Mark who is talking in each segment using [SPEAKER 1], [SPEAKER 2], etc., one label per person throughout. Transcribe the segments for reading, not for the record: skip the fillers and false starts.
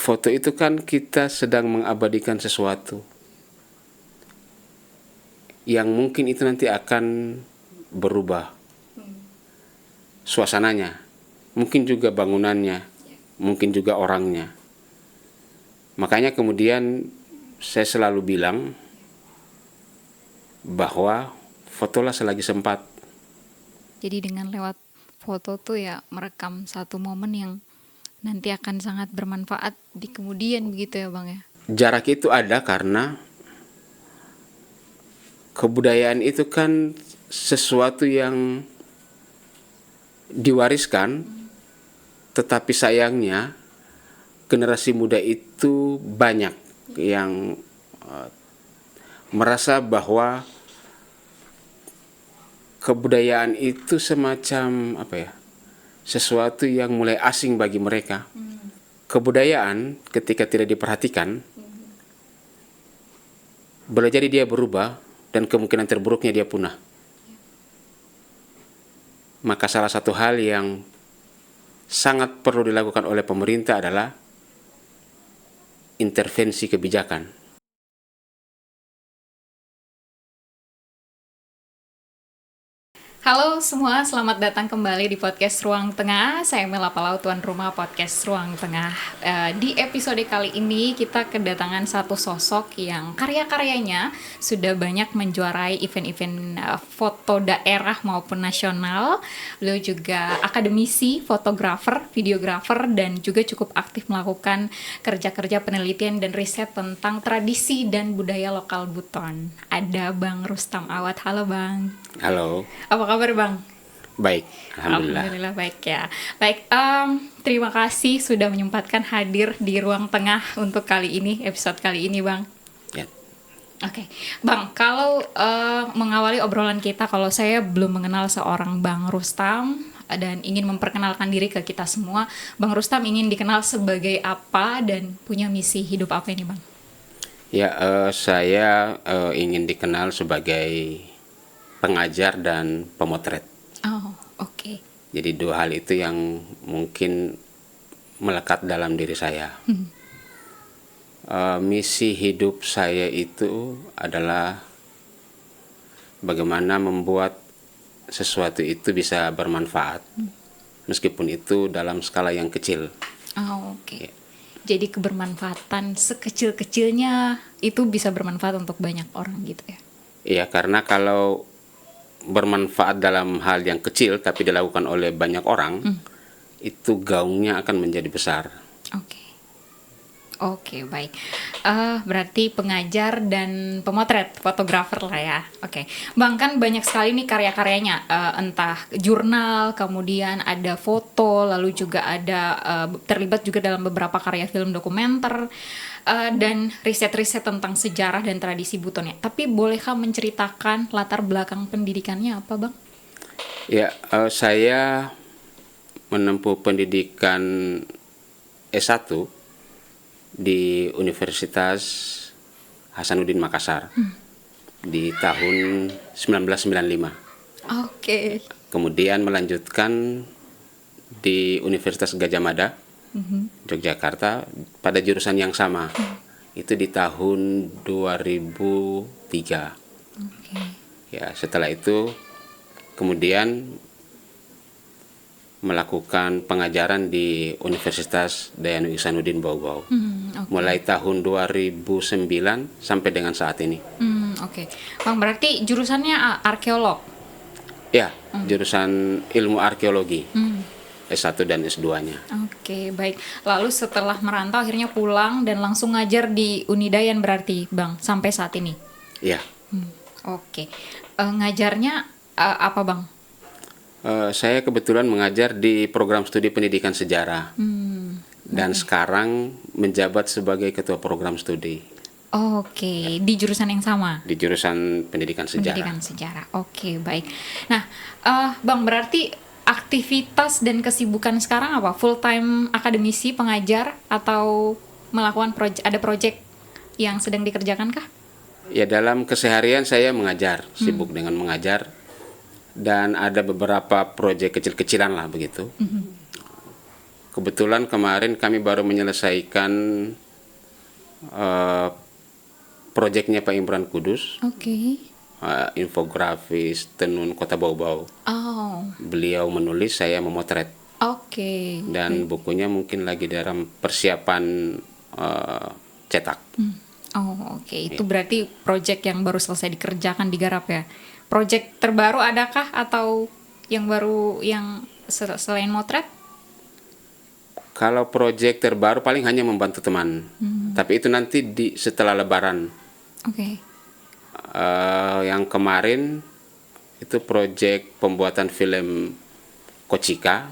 [SPEAKER 1] foto itu kan kita sedang mengabadikan sesuatu yang mungkin itu nanti akan berubah suasananya, mungkin juga bangunannya, mungkin juga orangnya. Makanya kemudian saya selalu bilang bahwa fotolah selagi sempat.
[SPEAKER 2] Jadi dengan lewat foto tuh ya merekam satu momen yang nanti akan sangat bermanfaat di kemudian begitu ya Bang ya.
[SPEAKER 1] Jarak itu ada karena kebudayaan itu kan sesuatu yang diwariskan, tetapi sayangnya generasi muda itu banyak yang merasa bahwa kebudayaan itu semacam sesuatu yang mulai asing bagi mereka. Kebudayaan ketika tidak diperhatikan boleh jadi dia berubah dan kemungkinan terburuknya dia punah. Maka salah satu hal yang sangat perlu dilakukan oleh pemerintah adalah intervensi kebijakan.
[SPEAKER 2] Halo semua, selamat datang kembali di podcast Ruang Tengah. Saya Mela Palau, tuan rumah podcast Ruang Tengah. Di episode kali ini kita kedatangan satu sosok yang karya-karyanya sudah banyak menjuarai event-event foto daerah maupun nasional. Beliau juga akademisi, fotografer, videografer, dan juga cukup aktif melakukan kerja-kerja penelitian dan riset tentang tradisi dan budaya lokal Buton. Ada Bang Rustam Awad. Halo Bang.
[SPEAKER 1] Halo.
[SPEAKER 2] Apa kabar Bang?
[SPEAKER 1] Baik, alhamdulillah.
[SPEAKER 2] Alhamdulillah baik ya. Baik, terima kasih sudah menyempatkan hadir di Ruang Tengah untuk kali ini, episode kali ini Bang.
[SPEAKER 1] Ya.
[SPEAKER 2] Oke, Bang, kalau mengawali obrolan kita, kalau saya belum mengenal seorang Bang Rustam dan ingin memperkenalkan diri ke kita semua, Bang Rustam ingin dikenal sebagai apa dan punya misi hidup apa ini Bang?
[SPEAKER 1] Ya, saya ingin dikenal sebagai pengajar dan pemotret.
[SPEAKER 2] Oh, oke.
[SPEAKER 1] Jadi dua hal itu yang mungkin melekat dalam diri saya. Misi hidup saya itu adalah bagaimana membuat sesuatu itu bisa bermanfaat, meskipun itu dalam skala yang kecil.
[SPEAKER 2] Oh, oke.
[SPEAKER 1] Ya.
[SPEAKER 2] Jadi kebermanfaatan sekecil-kecilnya itu bisa bermanfaat untuk banyak orang gitu ya?
[SPEAKER 1] Iya, karena kalau bermanfaat dalam hal yang kecil tapi dilakukan oleh banyak orang, itu gaungnya akan menjadi besar.
[SPEAKER 2] Oke, baik. Berarti pengajar dan pemotret, fotografer lah ya. Oke, Bang, kan banyak sekali nih karya-karyanya, entah jurnal, kemudian ada foto, lalu juga ada terlibat juga dalam beberapa karya film dokumenter, dan riset-riset tentang sejarah dan tradisi Buton ya. Tapi bolehkah menceritakan latar belakang pendidikannya apa, Bang?
[SPEAKER 1] Ya, saya menempuh pendidikan S1 di Universitas Hasanuddin Makassar di tahun 1995.
[SPEAKER 2] Oke.
[SPEAKER 1] Kemudian melanjutkan di Universitas Gadjah Mada, Yogyakarta, pada jurusan yang sama. Itu di tahun 2003.
[SPEAKER 2] Oke.
[SPEAKER 1] Ya, setelah itu kemudian melakukan pengajaran di Universitas Dayanu Ihsanuddin Bau-Bau.
[SPEAKER 2] Okay.
[SPEAKER 1] Mulai tahun 2009 sampai dengan saat ini.
[SPEAKER 2] Oke. Bang, berarti jurusannya arkeolog?
[SPEAKER 1] Ya, jurusan ilmu arkeologi. S1 dan S2-nya.
[SPEAKER 2] Oke, baik. Lalu setelah merantau akhirnya pulang dan langsung ngajar di Unidayan berarti, Bang, sampai saat ini?
[SPEAKER 1] Ya.
[SPEAKER 2] Oke. Ngajarnya apa, Bang?
[SPEAKER 1] Saya kebetulan mengajar di program studi pendidikan sejarah. Dan sekarang menjabat sebagai ketua program studi.
[SPEAKER 2] Oke, di jurusan yang sama?
[SPEAKER 1] Di jurusan pendidikan sejarah.
[SPEAKER 2] Pendidikan sejarah. Oke, baik. Nah, Bang, berarti aktivitas dan kesibukan sekarang apa? Full time akademisi, pengajar, atau melakukan ada proyek yang sedang dikerjakan kah?
[SPEAKER 1] Ya, dalam keseharian saya mengajar, sibuk dengan mengajar, dan ada beberapa proyek kecil-kecilan lah begitu. kebetulan kemarin kami baru menyelesaikan proyeknya Pak Imran Kudus,
[SPEAKER 2] Oke.
[SPEAKER 1] infografis tenun Kota Bau-Bau.
[SPEAKER 2] Oh,
[SPEAKER 1] Beliau menulis, saya memotret,
[SPEAKER 2] oke.
[SPEAKER 1] dan bukunya mungkin lagi dalam persiapan cetak.
[SPEAKER 2] Oh, oke. Itu berarti proyek yang baru selesai dikerjakan, digarap ya. Proyek terbaru adakah atau yang baru yang selain motret?
[SPEAKER 1] Kalau proyek terbaru paling hanya membantu teman, tapi itu nanti setelah Lebaran.
[SPEAKER 2] Oke.
[SPEAKER 1] Yang kemarin itu proyek pembuatan film Kochika,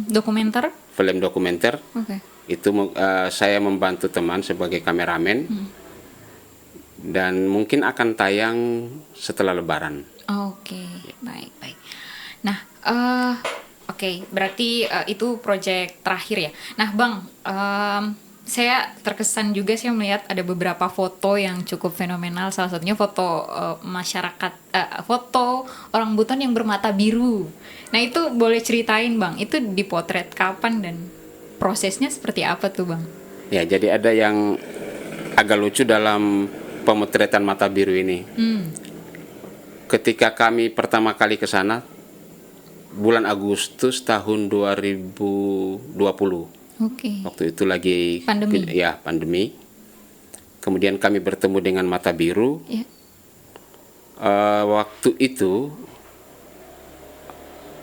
[SPEAKER 2] Dokumenter?
[SPEAKER 1] film dokumenter.
[SPEAKER 2] Oke.
[SPEAKER 1] Itu saya membantu teman sebagai kameramen, dan mungkin akan tayang setelah Lebaran.
[SPEAKER 2] Oke, baik, baik. Nah, oke, berarti itu proyek terakhir ya. Nah, Bang, saya terkesan juga sih melihat ada beberapa foto yang cukup fenomenal. Salah satunya foto masyarakat, foto orang Buton yang bermata biru. Nah, itu boleh ceritain, Bang, itu dipotret kapan dan prosesnya seperti apa tuh, Bang?
[SPEAKER 1] Ya, jadi ada yang agak lucu dalam pemotretan mata biru ini. Ketika kami pertama kali ke sana, bulan Agustus tahun 2020.
[SPEAKER 2] Oke.
[SPEAKER 1] Waktu itu lagi
[SPEAKER 2] Pandemi.
[SPEAKER 1] pandemi. Kemudian kami bertemu dengan mata biru.
[SPEAKER 2] Ya.
[SPEAKER 1] Waktu itu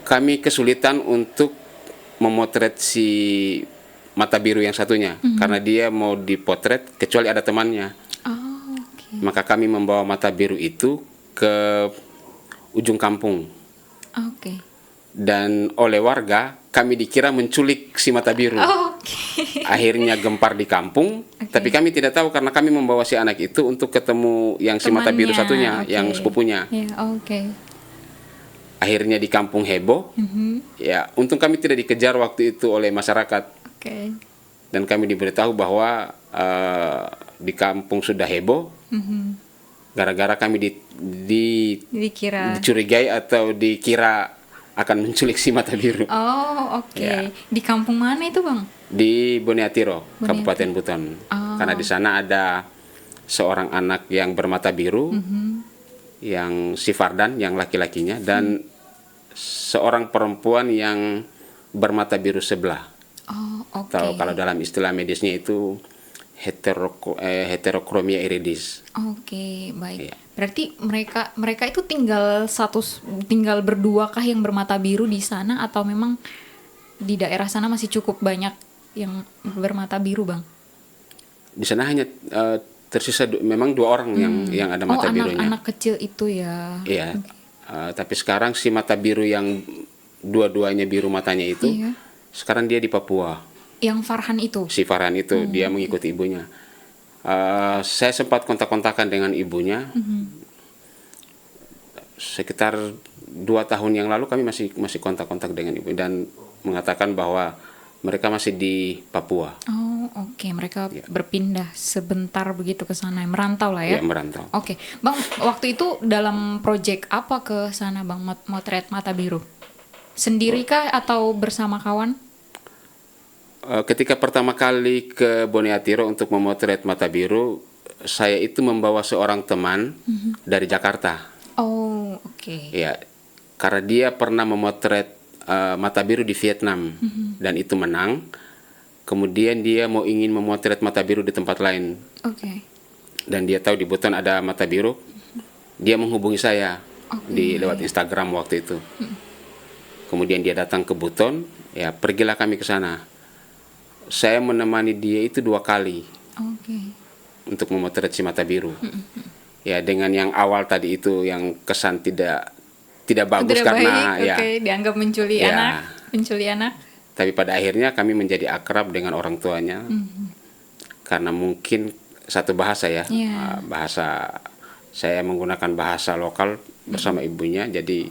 [SPEAKER 1] kami kesulitan untuk memotret si mata biru yang satunya, karena dia mau dipotret kecuali ada temannya.
[SPEAKER 2] Oh, oke.
[SPEAKER 1] Maka kami membawa mata biru itu ke ujung kampung,
[SPEAKER 2] Oke.
[SPEAKER 1] dan oleh warga kami dikira menculik si mata biru.
[SPEAKER 2] Oke.
[SPEAKER 1] Akhirnya gempar di kampung, tapi kami tidak tahu karena kami membawa si anak itu untuk ketemu yang si mata biru
[SPEAKER 2] Temannya,
[SPEAKER 1] satunya,
[SPEAKER 2] oke.
[SPEAKER 1] yang sepupunya.
[SPEAKER 2] Ya, oke.
[SPEAKER 1] Akhirnya di kampung heboh. Ya, untung kami tidak dikejar waktu itu oleh masyarakat,
[SPEAKER 2] Oke.
[SPEAKER 1] dan kami diberitahu bahwa di kampung sudah heboh gara-gara kami
[SPEAKER 2] Dikira.
[SPEAKER 1] dicurigai atau dikira akan menculik si mata biru.
[SPEAKER 2] Oh, oke.
[SPEAKER 1] Ya.
[SPEAKER 2] Di kampung mana itu, Bang?
[SPEAKER 1] Di Boniatiro,
[SPEAKER 2] Boniatiro.
[SPEAKER 1] Kabupaten Buton.
[SPEAKER 2] Oh.
[SPEAKER 1] Karena di sana ada seorang anak yang bermata biru, yang si Fardan, yang laki-lakinya, dan seorang perempuan yang bermata biru sebelah.
[SPEAKER 2] Oh, oke.
[SPEAKER 1] Atau kalau dalam istilah medisnya itu heterokromia iridis.
[SPEAKER 2] Oke, baik.
[SPEAKER 1] Iya.
[SPEAKER 2] Berarti mereka itu tinggal berdua kah yang bermata biru di sana, atau memang di daerah sana masih cukup banyak yang bermata biru, Bang?
[SPEAKER 1] Di sana hanya tersisa memang 2 orang yang ada mata birunya.
[SPEAKER 2] Anak kecil itu ya.
[SPEAKER 1] Iya. Tapi sekarang si mata biru yang dua-duanya biru matanya itu,
[SPEAKER 2] Iya.
[SPEAKER 1] sekarang dia di Papua.
[SPEAKER 2] Yang Farhan itu.
[SPEAKER 1] Si Farhan itu dia mengikuti ibunya. Saya sempat kontak-kontakan dengan ibunya. Sekitar 2 tahun yang lalu kami masih kontak-kontak dengan ibu, dan mengatakan bahwa mereka masih di Papua.
[SPEAKER 2] Oh, oke. Mereka berpindah sebentar begitu ke sana, merantau lah ya.
[SPEAKER 1] Ya, merantau.
[SPEAKER 2] Oke, Bang, waktu itu dalam proyek apa ke sana, Bang, motret mata biru? Sendirikah atau bersama kawan?
[SPEAKER 1] Ketika pertama kali ke Boniatiro untuk memotret mata biru, saya itu membawa seorang teman dari Jakarta.
[SPEAKER 2] Oh, oke.
[SPEAKER 1] Ya, karena dia pernah memotret mata biru di Vietnam, dan itu menang. Kemudian dia ingin memotret mata biru di tempat lain,
[SPEAKER 2] Oke.
[SPEAKER 1] dan dia tahu di Buton ada mata biru. Dia menghubungi saya lewat Instagram waktu itu. Kemudian dia datang ke Buton, ya pergilah kami ke sana. Saya menemani dia itu 2 kali
[SPEAKER 2] Oke.
[SPEAKER 1] untuk memotret si mata biru. Ya, dengan yang awal tadi itu yang kesan tidak bagus
[SPEAKER 2] Tidak
[SPEAKER 1] karena
[SPEAKER 2] baik,
[SPEAKER 1] ya.
[SPEAKER 2] oke, dianggap mencuri
[SPEAKER 1] Ya.
[SPEAKER 2] anak.
[SPEAKER 1] Tapi pada akhirnya kami menjadi akrab dengan orang tuanya, karena mungkin satu bahasa ya.
[SPEAKER 2] Iya.
[SPEAKER 1] Bahasa, saya menggunakan bahasa lokal bersama ibunya, jadi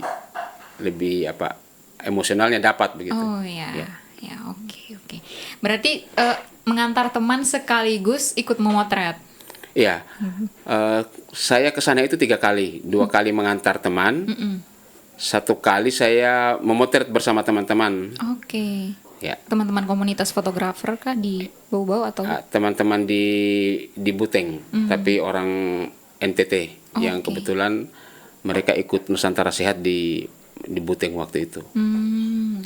[SPEAKER 1] lebih emosionalnya dapat begitu.
[SPEAKER 2] Oh ya, ya, oke. Berarti mengantar teman sekaligus ikut memotret.
[SPEAKER 1] Iya, saya ke sana itu 3 kali, 2 kali mengantar teman, 1 kali saya memotret bersama teman-teman.
[SPEAKER 2] Oke.
[SPEAKER 1] Ya.
[SPEAKER 2] Teman-teman komunitas fotografer kah di Bau-Bau atau?
[SPEAKER 1] Teman-teman di Buteng, tapi orang NTT yang
[SPEAKER 2] Oke.
[SPEAKER 1] kebetulan mereka ikut Nusantara Sehat di Buteng waktu itu.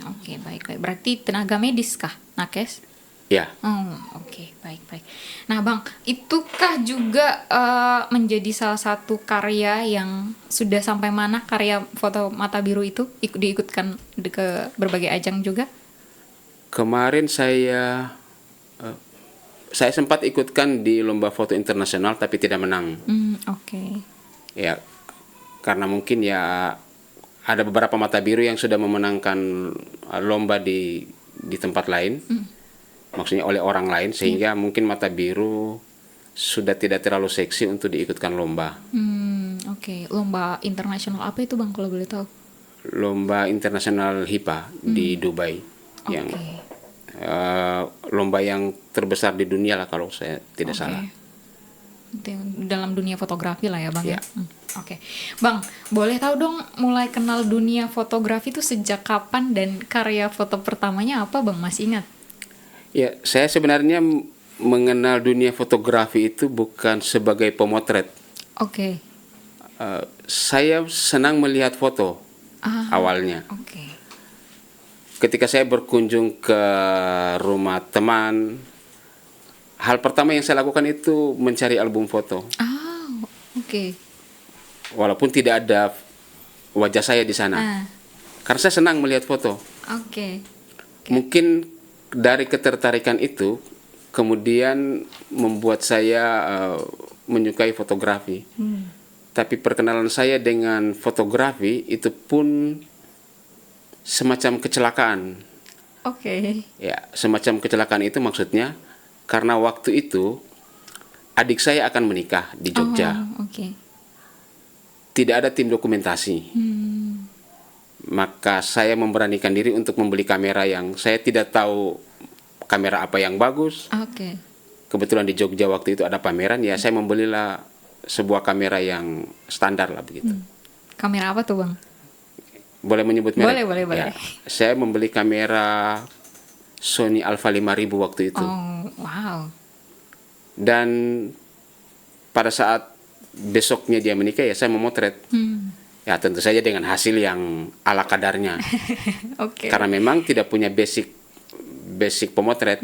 [SPEAKER 2] Oke, baik. Berarti tenaga medis kah, nakes?
[SPEAKER 1] Ya,
[SPEAKER 2] Oke, baik. Nah, Bang, itukah juga menjadi salah satu karya yang sudah sampai mana karya foto mata biru itu diikutkan ke berbagai ajang juga?
[SPEAKER 1] kemarin saya sempat ikutkan di lomba foto internasional tapi tidak menang.
[SPEAKER 2] Oke.
[SPEAKER 1] Ya, karena mungkin ya ada beberapa mata biru yang sudah memenangkan lomba di tempat lain, maksudnya oleh orang lain, sehingga mungkin mata biru sudah tidak terlalu seksi untuk diikutkan lomba.
[SPEAKER 2] Oke. Lomba internasional apa itu, Bang, kalau boleh tahu?
[SPEAKER 1] Lomba internasional HIPA di Dubai, yang lomba yang terbesar di dunia lah kalau saya tidak salah.
[SPEAKER 2] Itu dalam dunia fotografi lah ya, Bang.
[SPEAKER 1] Ya.
[SPEAKER 2] Oke. Bang, boleh tahu dong mulai kenal dunia fotografi itu sejak kapan dan karya foto pertamanya apa, Bang? Masih ingat?
[SPEAKER 1] Ya, saya sebenarnya mengenal dunia fotografi itu bukan sebagai pemotret.
[SPEAKER 2] Oke.
[SPEAKER 1] Saya senang melihat foto awalnya.
[SPEAKER 2] Oke.
[SPEAKER 1] Ketika saya berkunjung ke rumah teman, hal pertama yang saya lakukan itu mencari album foto.
[SPEAKER 2] Oke.
[SPEAKER 1] Walaupun tidak ada wajah saya di sana. Karena saya senang melihat foto.
[SPEAKER 2] Oke.
[SPEAKER 1] Mungkin dari ketertarikan itu kemudian membuat saya menyukai fotografi. Tapi perkenalan saya dengan fotografi itu pun semacam kecelakaan.
[SPEAKER 2] Oke.
[SPEAKER 1] Ya, semacam kecelakaan itu maksudnya karena waktu itu adik saya akan menikah di Jogja.
[SPEAKER 2] Oke.
[SPEAKER 1] Tidak ada tim dokumentasi. Maka saya memberanikan diri untuk membeli kamera yang saya tidak tahu kamera apa yang bagus.
[SPEAKER 2] Oke.
[SPEAKER 1] Kebetulan di Jogja waktu itu ada pameran, ya saya membelilah sebuah kamera yang standar lah begitu.
[SPEAKER 2] Kamera apa tuh, Bang?
[SPEAKER 1] Boleh menyebut merek?
[SPEAKER 2] Boleh.
[SPEAKER 1] Ya, saya membeli kamera Sony Alpha 5000 waktu itu.
[SPEAKER 2] Oh, wow.
[SPEAKER 1] Dan pada saat besoknya dia menikah, ya saya memotret. Ya tentu saja dengan hasil yang ala kadarnya.
[SPEAKER 2] Oke.
[SPEAKER 1] Karena memang tidak punya basic pemotret.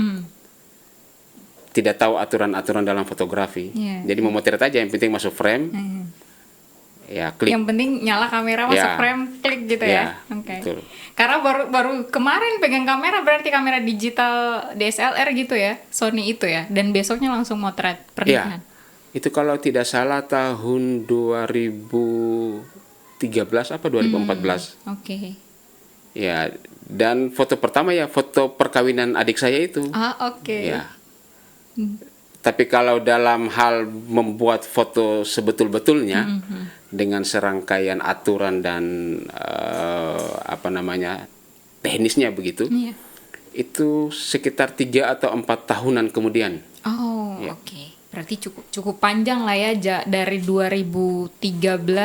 [SPEAKER 1] Tidak tahu aturan-aturan dalam fotografi. Jadi memotret aja, yang penting masuk frame. Ya, klik.
[SPEAKER 2] Yang penting nyala kamera, masuk frame, klik gitu ya. Oke.
[SPEAKER 1] Betul.
[SPEAKER 2] Karena baru kemarin pegang kamera, berarti kamera digital DSLR gitu ya, Sony itu ya, dan besoknya langsung motret pernikahan.
[SPEAKER 1] Itu kalau tidak salah tahun 2013 apa 2014.
[SPEAKER 2] Oke.
[SPEAKER 1] Ya, dan foto pertama ya foto perkawinan adik saya itu.
[SPEAKER 2] Oke.
[SPEAKER 1] Ya. Tapi kalau dalam hal membuat foto sebetul-betulnya dengan serangkaian aturan dan teknisnya begitu, itu sekitar 3 atau 4 tahunan kemudian.
[SPEAKER 2] Oke. Berarti cukup panjang lah ya, dari 2013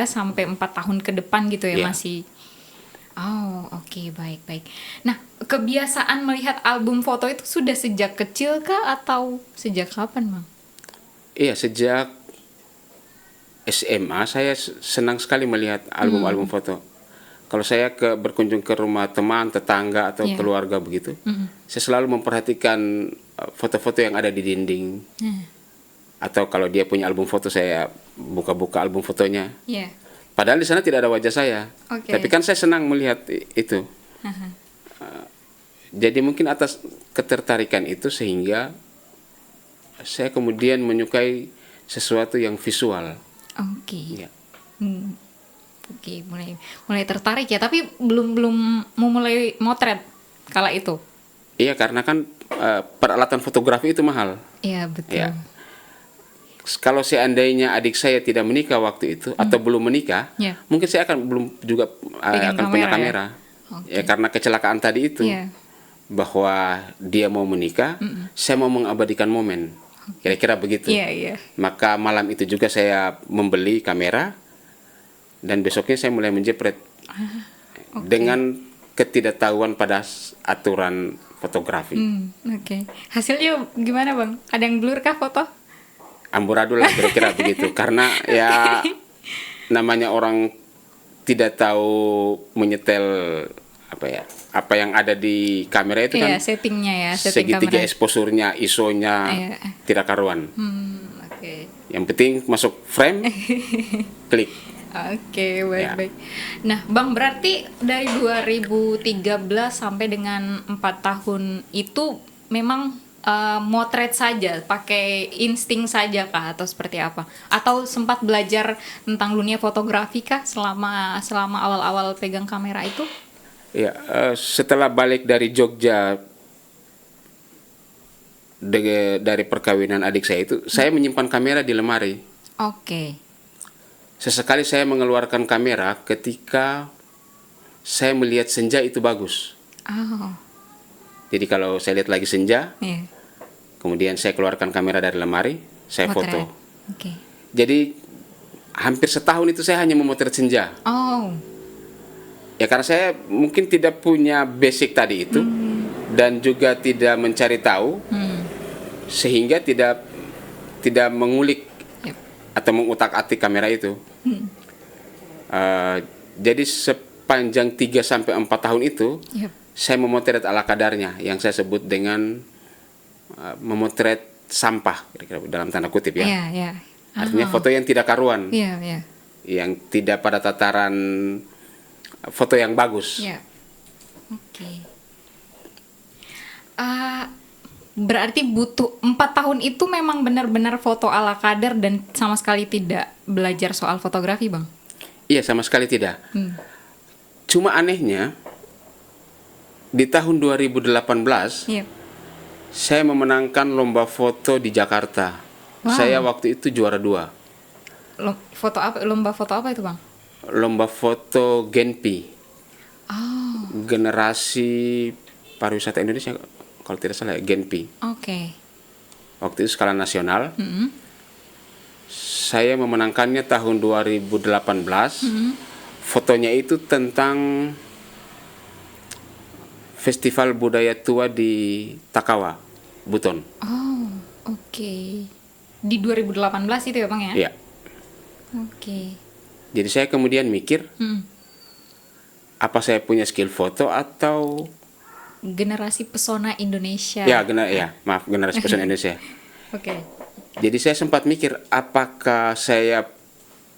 [SPEAKER 2] sampai 4 tahun ke depan gitu ya masih. Oke, baik. Nah, kebiasaan melihat album foto itu sudah sejak kecil kah atau sejak kapan, Bang?
[SPEAKER 1] Iya, sejak SMA saya senang sekali melihat album-album foto. Kalau saya berkunjung ke rumah teman, tetangga atau keluarga begitu, saya selalu memperhatikan foto-foto yang ada di dinding. Atau kalau dia punya album foto, saya buka-buka album fotonya. Padahal di sana tidak ada wajah saya. Tapi kan saya senang melihat itu. Jadi mungkin atas ketertarikan itu sehingga saya kemudian menyukai sesuatu yang visual.
[SPEAKER 2] Oke. Oke, mulai tertarik ya, tapi belum mau mulai motret kala itu.
[SPEAKER 1] Iya, karena kan peralatan fotografi itu mahal.
[SPEAKER 2] Iya, betul.
[SPEAKER 1] Ya. Kalau seandainya adik saya tidak menikah waktu itu atau belum menikah, mungkin saya akan punya kamera. Ya, karena kecelakaan tadi itu. Bahwa dia mau menikah, saya mau mengabadikan momen. Kira-kira begitu. Maka malam itu juga saya membeli kamera dan besoknya saya mulai menjepret. Dengan ketidaktahuan pada aturan fotografi.
[SPEAKER 2] Oke. Hasilnya gimana bang? Ada yang blur kah foto?
[SPEAKER 1] Amburadul lah kira-kira begitu. Karena ya namanya orang tidak tahu menyetel apa yang ada di kamera itu
[SPEAKER 2] Iya,
[SPEAKER 1] kan
[SPEAKER 2] settingnya ya, setting
[SPEAKER 1] segitiga
[SPEAKER 2] kamera.
[SPEAKER 1] exposure-nya, ISO-nya
[SPEAKER 2] Iya.
[SPEAKER 1] tidak karuan.
[SPEAKER 2] Oke.
[SPEAKER 1] Yang penting masuk frame, klik.
[SPEAKER 2] Oke,
[SPEAKER 1] Ya.
[SPEAKER 2] baik-baik. Nah, Bang, berarti dari 2013 sampai dengan 4 tahun itu memang motret saja, pakai insting saja kah atau seperti apa? Atau sempat belajar tentang dunia fotografi kah selama awal-awal pegang kamera itu?
[SPEAKER 1] Ya, setelah balik dari Jogja dari perkawinan adik saya itu, saya menyimpan kamera di lemari.
[SPEAKER 2] Oke.
[SPEAKER 1] Sesekali saya mengeluarkan kamera ketika saya melihat senja itu bagus.
[SPEAKER 2] Oh,
[SPEAKER 1] Jadi kalau saya lihat lagi senja,
[SPEAKER 2] iya.
[SPEAKER 1] kemudian saya keluarkan kamera dari lemari, saya
[SPEAKER 2] Motret.
[SPEAKER 1] foto.
[SPEAKER 2] Oke.
[SPEAKER 1] Jadi hampir setahun itu saya hanya memotret senja.
[SPEAKER 2] Oh,
[SPEAKER 1] Ya karena saya mungkin tidak punya basic tadi itu dan juga tidak mencari tahu sehingga tidak mengulik
[SPEAKER 2] yep.
[SPEAKER 1] atau mengutak-atik kamera itu. Jadi sepanjang 3-4 tahun itu
[SPEAKER 2] Yep.
[SPEAKER 1] saya memotret ala kadarnya yang saya sebut dengan memotret sampah kira-kira dalam tanda kutip ya.
[SPEAKER 2] Iya, iya.
[SPEAKER 1] Artinya foto yang tidak karuan,
[SPEAKER 2] Iya, iya.
[SPEAKER 1] yang tidak pada tataran foto yang bagus.
[SPEAKER 2] Iya. Oke. Berarti butuh 4 tahun itu memang benar-benar foto ala kadar dan sama sekali tidak belajar soal fotografi, Bang?
[SPEAKER 1] Iya, sama sekali tidak. Cuma anehnya di tahun 2018
[SPEAKER 2] Iya.
[SPEAKER 1] saya memenangkan lomba foto di Jakarta.
[SPEAKER 2] Wow.
[SPEAKER 1] Saya waktu itu juara 2.
[SPEAKER 2] Foto apa? Lomba foto apa itu, Bang?
[SPEAKER 1] Lomba foto Genpi,
[SPEAKER 2] Oh,
[SPEAKER 1] generasi pariwisata Indonesia kalau tidak salah ya, Genpi.
[SPEAKER 2] oke.
[SPEAKER 1] Waktu itu skala nasional. Saya memenangkannya tahun 2018. Fotonya itu tentang Festival Budaya Tua di Takawa, Buton.
[SPEAKER 2] Oh, oke. Di 2018 itu ya, Bang ya?
[SPEAKER 1] Iya.
[SPEAKER 2] Oke.
[SPEAKER 1] Jadi saya kemudian mikir, apa saya punya skill foto atau
[SPEAKER 2] Generasi pesona Indonesia.
[SPEAKER 1] generasi pesona Indonesia.
[SPEAKER 2] Oke.
[SPEAKER 1] Jadi saya sempat mikir, apakah saya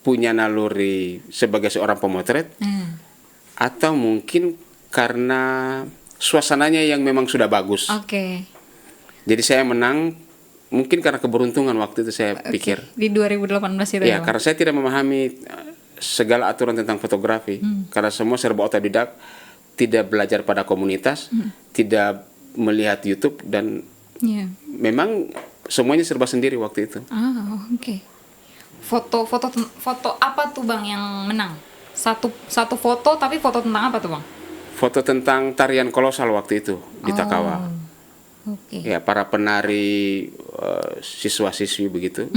[SPEAKER 1] punya naluri sebagai seorang pemotret atau mungkin karena suasananya yang memang sudah bagus.
[SPEAKER 2] Oke.
[SPEAKER 1] Jadi saya menang mungkin karena keberuntungan waktu itu saya pikir.
[SPEAKER 2] Di 2018 itu
[SPEAKER 1] Ya,
[SPEAKER 2] ya, Bang?
[SPEAKER 1] karena saya tidak memahami segala aturan tentang fotografi. Karena semua serba otodidak, tidak belajar pada komunitas, tidak melihat YouTube dan
[SPEAKER 2] Iya.
[SPEAKER 1] memang semuanya serba sendiri waktu itu.
[SPEAKER 2] Oke. Foto apa tuh, Bang, yang menang? Satu foto, tapi foto tentang apa tuh, Bang?
[SPEAKER 1] Foto tentang tarian kolosal waktu itu di Takawa.
[SPEAKER 2] Oke.
[SPEAKER 1] Ya, para penari siswa-siswi begitu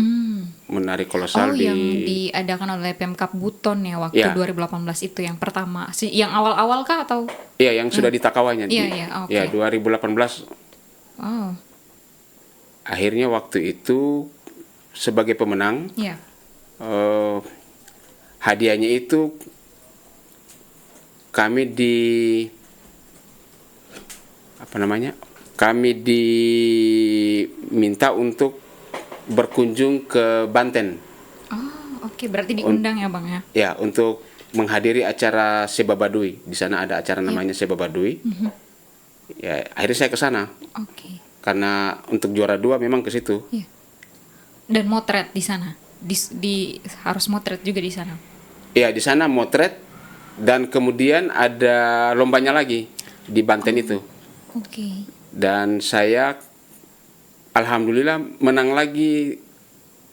[SPEAKER 1] menari kolosal
[SPEAKER 2] Yang diadakan oleh Pemkap Buton ya waktu
[SPEAKER 1] Ya.
[SPEAKER 2] 2018 itu yang pertama. Yang awal-awal kah atau?
[SPEAKER 1] Iya, yang sudah di Takawanya.
[SPEAKER 2] Iya, oke.
[SPEAKER 1] Ya, 2018
[SPEAKER 2] Oh,
[SPEAKER 1] akhirnya waktu itu sebagai pemenang
[SPEAKER 2] iya.
[SPEAKER 1] hadiahnya itu kami diminta untuk berkunjung ke Banten.
[SPEAKER 2] Oh, oke. Berarti diundang ya, Bang ya?
[SPEAKER 1] Ya, untuk menghadiri acara Seba Baduy. Di sana ada acara namanya Seba Baduy. Ya, akhirnya saya ke sana.
[SPEAKER 2] Oke.
[SPEAKER 1] Karena untuk juara 2 memang ke situ.
[SPEAKER 2] Iya. Dan motret di sana. Harus motret juga di sana.
[SPEAKER 1] Ya, di sana motret dan kemudian ada lombanya lagi di Banten itu.
[SPEAKER 2] Oke.
[SPEAKER 1] Dan saya alhamdulillah menang lagi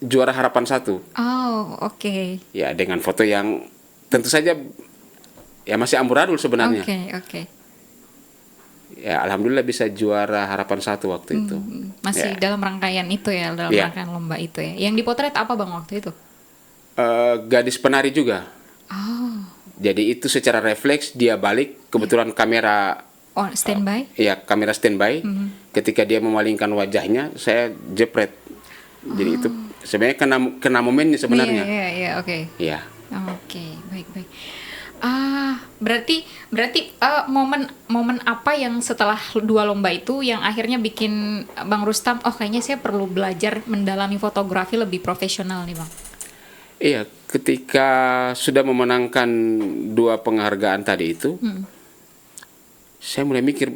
[SPEAKER 1] juara harapan 1.
[SPEAKER 2] Oh, oke.
[SPEAKER 1] Ya, dengan foto yang tentu saja ya masih amburadul sebenarnya.
[SPEAKER 2] Oke.
[SPEAKER 1] Ya, alhamdulillah bisa juara harapan 1 waktu itu.
[SPEAKER 2] Masih
[SPEAKER 1] Ya.
[SPEAKER 2] dalam rangkaian itu ya, dalam
[SPEAKER 1] Ya.
[SPEAKER 2] rangkaian lomba itu ya. Yang dipotret apa, Bang, waktu itu?
[SPEAKER 1] Gadis penari juga.
[SPEAKER 2] Oh,
[SPEAKER 1] Jadi itu secara refleks dia balik, kebetulan kamera
[SPEAKER 2] Oh, standby?
[SPEAKER 1] Ya, kamera standby. Ketika dia memalingkan wajahnya, saya jepret. Jadi itu sebenarnya kena momennya sebenarnya.
[SPEAKER 2] Iya, oke.
[SPEAKER 1] Iya.
[SPEAKER 2] Oke, baik. Berarti momen apa yang setelah 2 lomba itu yang akhirnya bikin Bang Rustam, oh kayaknya saya perlu belajar mendalami fotografi lebih profesional nih Bang?
[SPEAKER 1] Iya, ketika sudah memenangkan 2 penghargaan tadi itu, saya mulai mikir,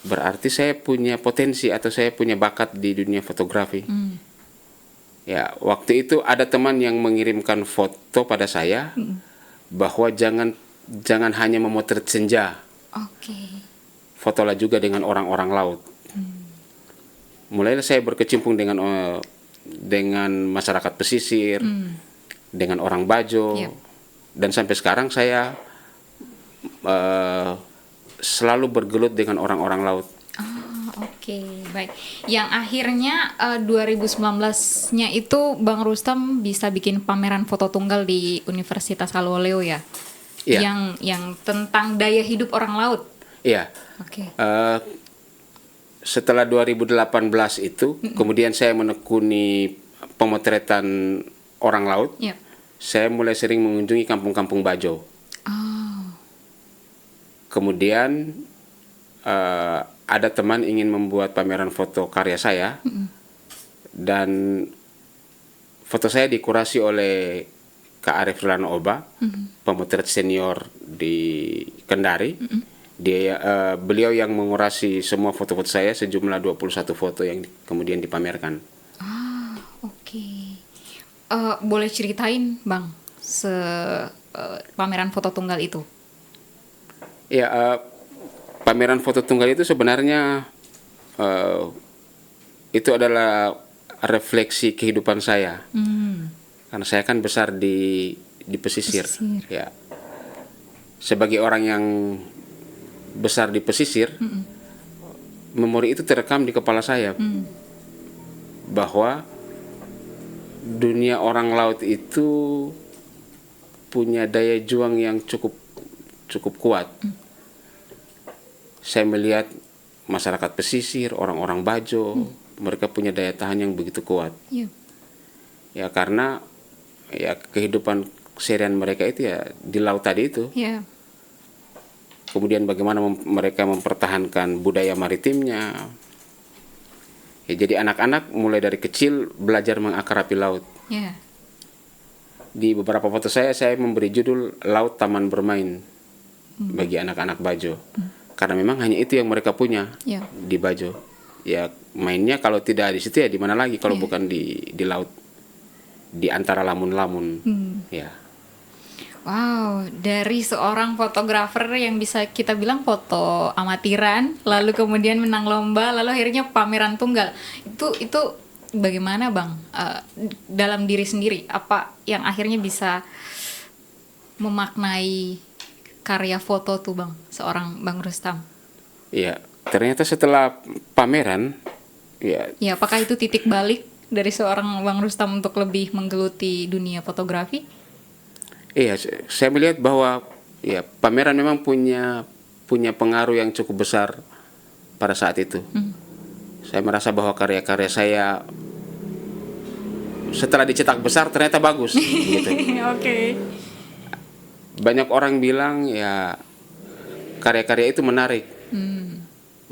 [SPEAKER 1] berarti saya punya potensi atau saya punya bakat di dunia fotografi. Ya, waktu itu ada teman yang mengirimkan foto pada saya bahwa jangan hanya memotret senja,
[SPEAKER 2] Oke.
[SPEAKER 1] fotolah juga dengan orang-orang laut. Mulailah saya berkecimpung dengan masyarakat pesisir, dengan orang Bajo,
[SPEAKER 2] Yep.
[SPEAKER 1] dan sampai sekarang saya selalu bergelut dengan orang-orang laut.
[SPEAKER 2] Oke, baik. Yang akhirnya 2019-nya itu Bang Rustam bisa bikin pameran foto tunggal di Universitas Alwaleo ya?
[SPEAKER 1] Iya.
[SPEAKER 2] Yang tentang daya hidup orang laut.
[SPEAKER 1] Iya.
[SPEAKER 2] Oke.
[SPEAKER 1] Setelah 2018 itu, kemudian saya menekuni pemotretan orang laut.
[SPEAKER 2] Yep.
[SPEAKER 1] Saya mulai sering mengunjungi kampung-kampung Bajo.
[SPEAKER 2] Oh.
[SPEAKER 1] Kemudian ada teman ingin membuat pameran foto karya saya, dan foto saya dikurasi oleh Kak Arif Rulano Oba, pemotret senior di Kendari. Beliau yang mengurasi semua foto-foto saya, sejumlah 21 foto yang kemudian dipamerkan.
[SPEAKER 2] Oke. Boleh ceritain Bang pameran foto tunggal itu?
[SPEAKER 1] Ya, pameran foto tunggal itu sebenarnya itu adalah refleksi kehidupan saya. Karena saya kan besar di pesisir. Ya. Sebagai orang yang besar di pesisir, memori itu terekam di kepala saya bahwa dunia orang laut itu punya daya juang yang cukup kuat. Saya melihat masyarakat pesisir, orang-orang Bajo, mereka punya daya tahan yang begitu kuat.
[SPEAKER 2] Iya.
[SPEAKER 1] Ya, karena ya kehidupan keseharian mereka itu ya di laut tadi itu.
[SPEAKER 2] Iya.
[SPEAKER 1] Kemudian bagaimana mereka mempertahankan budaya maritimnya. Ya, jadi anak-anak mulai dari kecil belajar mengakrabi laut.
[SPEAKER 2] Iya.
[SPEAKER 1] Di beberapa foto saya memberi judul Laut Taman Bermain bagi anak-anak Bajo. Karena memang hanya itu yang mereka punya di Bajo. Ya, mainnya kalau tidak di situ ya di mana lagi kalau bukan di laut, di antara lamun-lamun. Ya.
[SPEAKER 2] Wow, dari seorang fotografer yang bisa kita bilang foto amatiran, lalu kemudian menang lomba, lalu akhirnya pameran tunggal. Itu bagaimana Bang? Dalam diri sendiri, apa yang akhirnya bisa memaknai karya foto tuh Bang, seorang Bang Rustam?
[SPEAKER 1] Ya, ternyata setelah pameran, ya.
[SPEAKER 2] Ya, apakah itu titik balik dari seorang Bang Rustam untuk lebih menggeluti dunia fotografi?
[SPEAKER 1] Iya, saya melihat bahwa ya pameran memang punya pengaruh yang cukup besar pada saat itu. Saya merasa bahwa karya-karya saya setelah dicetak besar ternyata bagus. Gitu.
[SPEAKER 2] Oke.
[SPEAKER 1] Banyak orang bilang ya karya-karya itu menarik.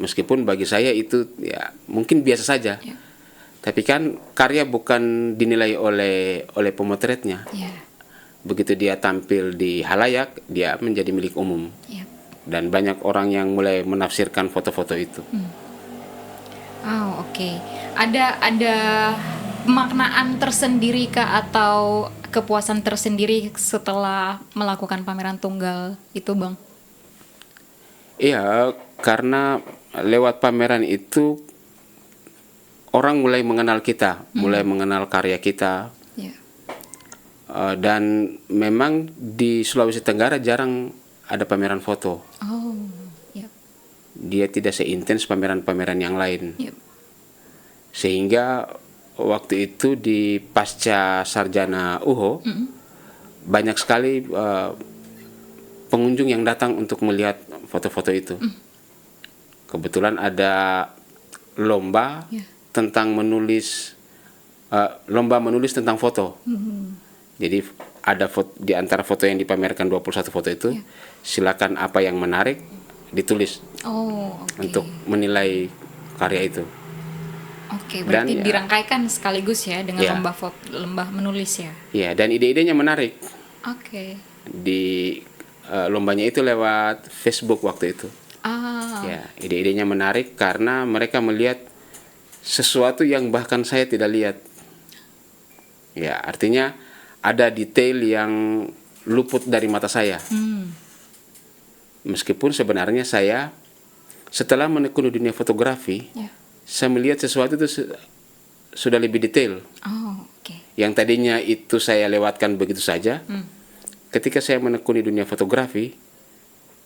[SPEAKER 1] Meskipun bagi saya itu ya mungkin biasa saja.
[SPEAKER 2] Yeah.
[SPEAKER 1] Tapi kan karya bukan dinilai oleh pemotretnya.
[SPEAKER 2] Yeah.
[SPEAKER 1] Begitu dia tampil di halayak, dia menjadi milik umum.
[SPEAKER 2] Yeah.
[SPEAKER 1] Dan banyak orang yang mulai menafsirkan foto-foto itu.
[SPEAKER 2] Oh, oke. Ada pemaknaan tersendiri kah atau kepuasan tersendiri setelah melakukan pameran tunggal itu, Bang?
[SPEAKER 1] Iya, karena lewat pameran itu orang mulai mengenal kita, mulai mengenal karya kita.
[SPEAKER 2] Yeah.
[SPEAKER 1] Dan memang di Sulawesi Tenggara jarang ada pameran foto.
[SPEAKER 2] Oh, yep.
[SPEAKER 1] Dia tidak seintens pameran-pameran yang lain.
[SPEAKER 2] Yep.
[SPEAKER 1] Sehingga waktu itu di pasca sarjana UHO banyak sekali pengunjung yang datang untuk melihat foto-foto itu. Kebetulan ada lomba
[SPEAKER 2] Ya.
[SPEAKER 1] tentang lomba menulis tentang foto. Jadi ada di antara foto yang dipamerkan 21 foto itu,
[SPEAKER 2] Ya.
[SPEAKER 1] silakan apa yang menarik ditulis
[SPEAKER 2] Oh, oke.
[SPEAKER 1] untuk menilai karya itu.
[SPEAKER 2] Oke, berarti
[SPEAKER 1] Dan, ya.
[SPEAKER 2] dirangkaikan sekaligus ya dengan
[SPEAKER 1] Ya.
[SPEAKER 2] lomba menulis ya.
[SPEAKER 1] Ya, dan ide-idenya menarik.
[SPEAKER 2] Oke.
[SPEAKER 1] Di lombanya itu lewat Facebook waktu itu.
[SPEAKER 2] Ah.
[SPEAKER 1] Ya, ide-idenya menarik karena mereka melihat sesuatu yang bahkan saya tidak lihat. Ya, artinya ada detail yang luput dari mata saya. Meskipun sebenarnya saya setelah menekuni dunia fotografi,
[SPEAKER 2] Ya.
[SPEAKER 1] saya melihat sesuatu itu sudah lebih detail.
[SPEAKER 2] Oh, oke.
[SPEAKER 1] Yang tadinya itu saya lewatkan begitu saja. Ketika saya menekuni dunia fotografi,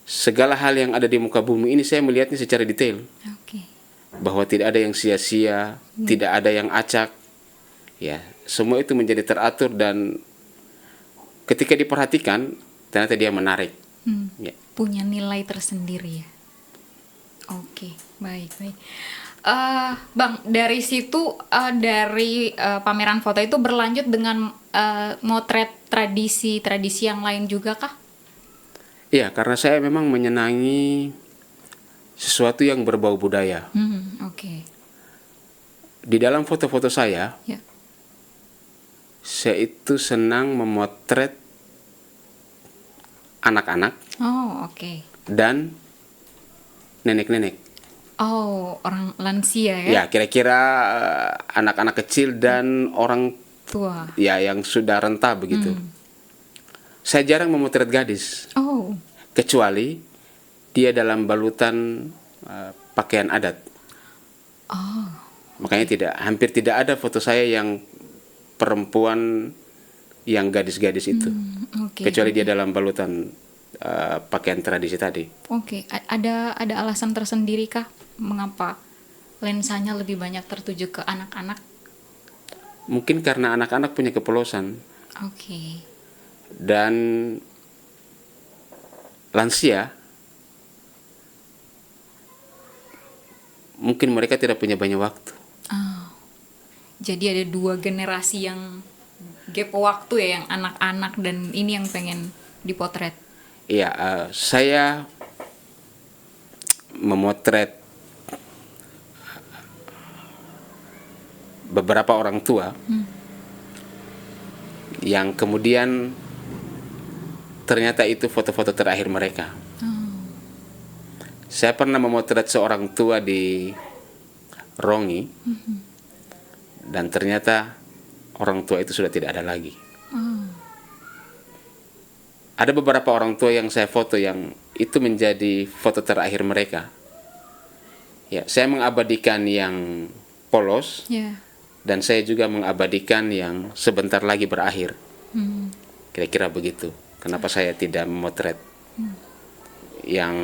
[SPEAKER 1] segala hal yang ada di muka bumi ini saya melihatnya secara detail.
[SPEAKER 2] Oke.
[SPEAKER 1] Bahwa tidak ada yang sia-sia, tidak ada yang acak. Ya, semua itu menjadi teratur dan ketika diperhatikan ternyata dia menarik. Ya.
[SPEAKER 2] Punya nilai tersendiri ya. Oke, baik. Bang, dari situ dari pameran foto itu berlanjut dengan motret tradisi yang lain juga kah?
[SPEAKER 1] Iya, karena saya memang menyenangi sesuatu yang berbau budaya.
[SPEAKER 2] Oke.
[SPEAKER 1] Di dalam foto-foto saya itu senang memotret anak-anak
[SPEAKER 2] Oh, oke.
[SPEAKER 1] dan nenek-nenek.
[SPEAKER 2] Oh, orang lansia ya?
[SPEAKER 1] Ya, kira-kira anak-anak kecil dan orang
[SPEAKER 2] Tua.
[SPEAKER 1] ya yang sudah renta begitu. Saya jarang memotret gadis,
[SPEAKER 2] Oh.
[SPEAKER 1] kecuali dia dalam balutan pakaian adat. Makanya hampir tidak ada foto saya yang perempuan yang gadis-gadis itu,
[SPEAKER 2] Oke.
[SPEAKER 1] kecuali dia dalam balutan pakaian tradisi tadi.
[SPEAKER 2] Oke, ada alasan tersendiri kah mengapa lensanya lebih banyak tertuju ke anak-anak?
[SPEAKER 1] Mungkin karena anak-anak punya kepelosan
[SPEAKER 2] Oke.
[SPEAKER 1] dan lansia, mungkin mereka tidak punya banyak waktu.
[SPEAKER 2] Jadi ada dua generasi yang gap waktu ya, yang anak-anak dan ini yang pengen dipotret.
[SPEAKER 1] Iya, saya memotret beberapa orang tua yang kemudian ternyata itu foto-foto terakhir mereka. Saya pernah memotret seorang tua di Rongi dan ternyata orang tua itu sudah tidak ada lagi. Ada beberapa orang tua yang saya foto yang itu menjadi foto terakhir mereka. Ya, saya mengabadikan yang polos
[SPEAKER 2] Ya.
[SPEAKER 1] dan saya juga mengabadikan yang sebentar lagi berakhir. Kira-kira begitu. Kenapa saya tidak memotret yang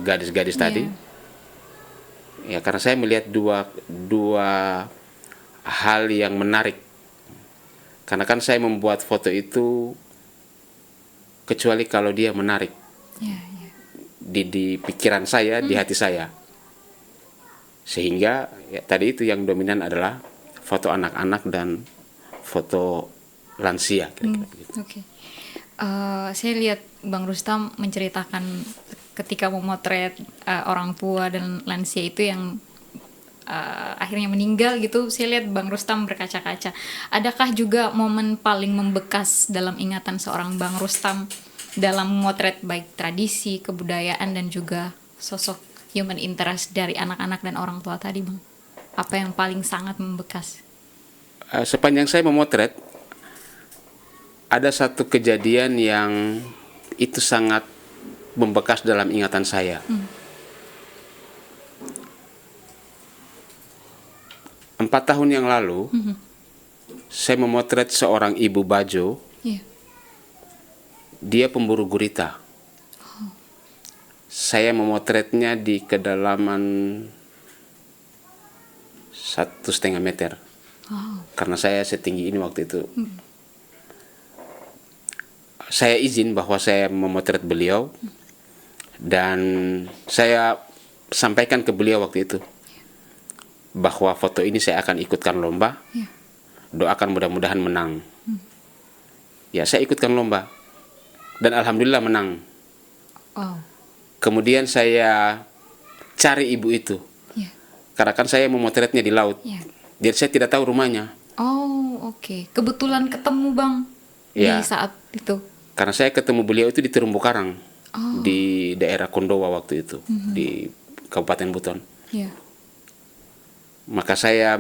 [SPEAKER 1] gadis-gadis tadi? Ya, karena saya melihat dua hal yang menarik. Karena kan saya membuat foto itu kecuali kalau dia menarik
[SPEAKER 2] Ya, ya.
[SPEAKER 1] di pikiran saya, di hati saya. Sehingga ya, tadi itu yang dominan adalah foto anak-anak dan foto lansia. Kira-kira begitu.
[SPEAKER 2] Oke. Saya lihat Bang Rustam menceritakan ketika memotret orang tua dan lansia itu yang akhirnya meninggal gitu. Saya lihat Bang Rustam berkaca-kaca. Adakah juga momen paling membekas dalam ingatan seorang Bang Rustam dalam memotret baik tradisi, kebudayaan dan juga sosok human interest dari anak-anak dan orang tua tadi, Bang? Apa yang paling sangat membekas?
[SPEAKER 1] Sepanjang saya memotret, ada satu kejadian yang itu sangat membekas dalam ingatan saya. 4 tahun yang lalu, saya memotret seorang ibu Bajo.
[SPEAKER 2] Iya.
[SPEAKER 1] Dia pemburu gurita. Saya memotretnya di kedalaman 1,5 meter. Karena saya setinggi ini waktu itu. Saya izin bahwa saya memotret beliau dan saya sampaikan ke beliau waktu itu bahwa foto ini saya akan ikutkan lomba.
[SPEAKER 2] Ya.
[SPEAKER 1] Doakan mudah-mudahan menang. Ya, saya ikutkan lomba dan alhamdulillah menang.
[SPEAKER 2] Wow.
[SPEAKER 1] Kemudian saya cari ibu itu,
[SPEAKER 2] Ya.
[SPEAKER 1] karena kan saya memotretnya di laut.
[SPEAKER 2] Ya.
[SPEAKER 1] Jadi saya tidak tahu rumahnya.
[SPEAKER 2] Oh, oke. Kebetulan ketemu Bang
[SPEAKER 1] Ya.
[SPEAKER 2] di saat itu.
[SPEAKER 1] Karena saya ketemu beliau itu di Terumbu Karang,
[SPEAKER 2] Oh.
[SPEAKER 1] di daerah Kondowa waktu itu, di Kabupaten Buton.
[SPEAKER 2] Ya.
[SPEAKER 1] Maka saya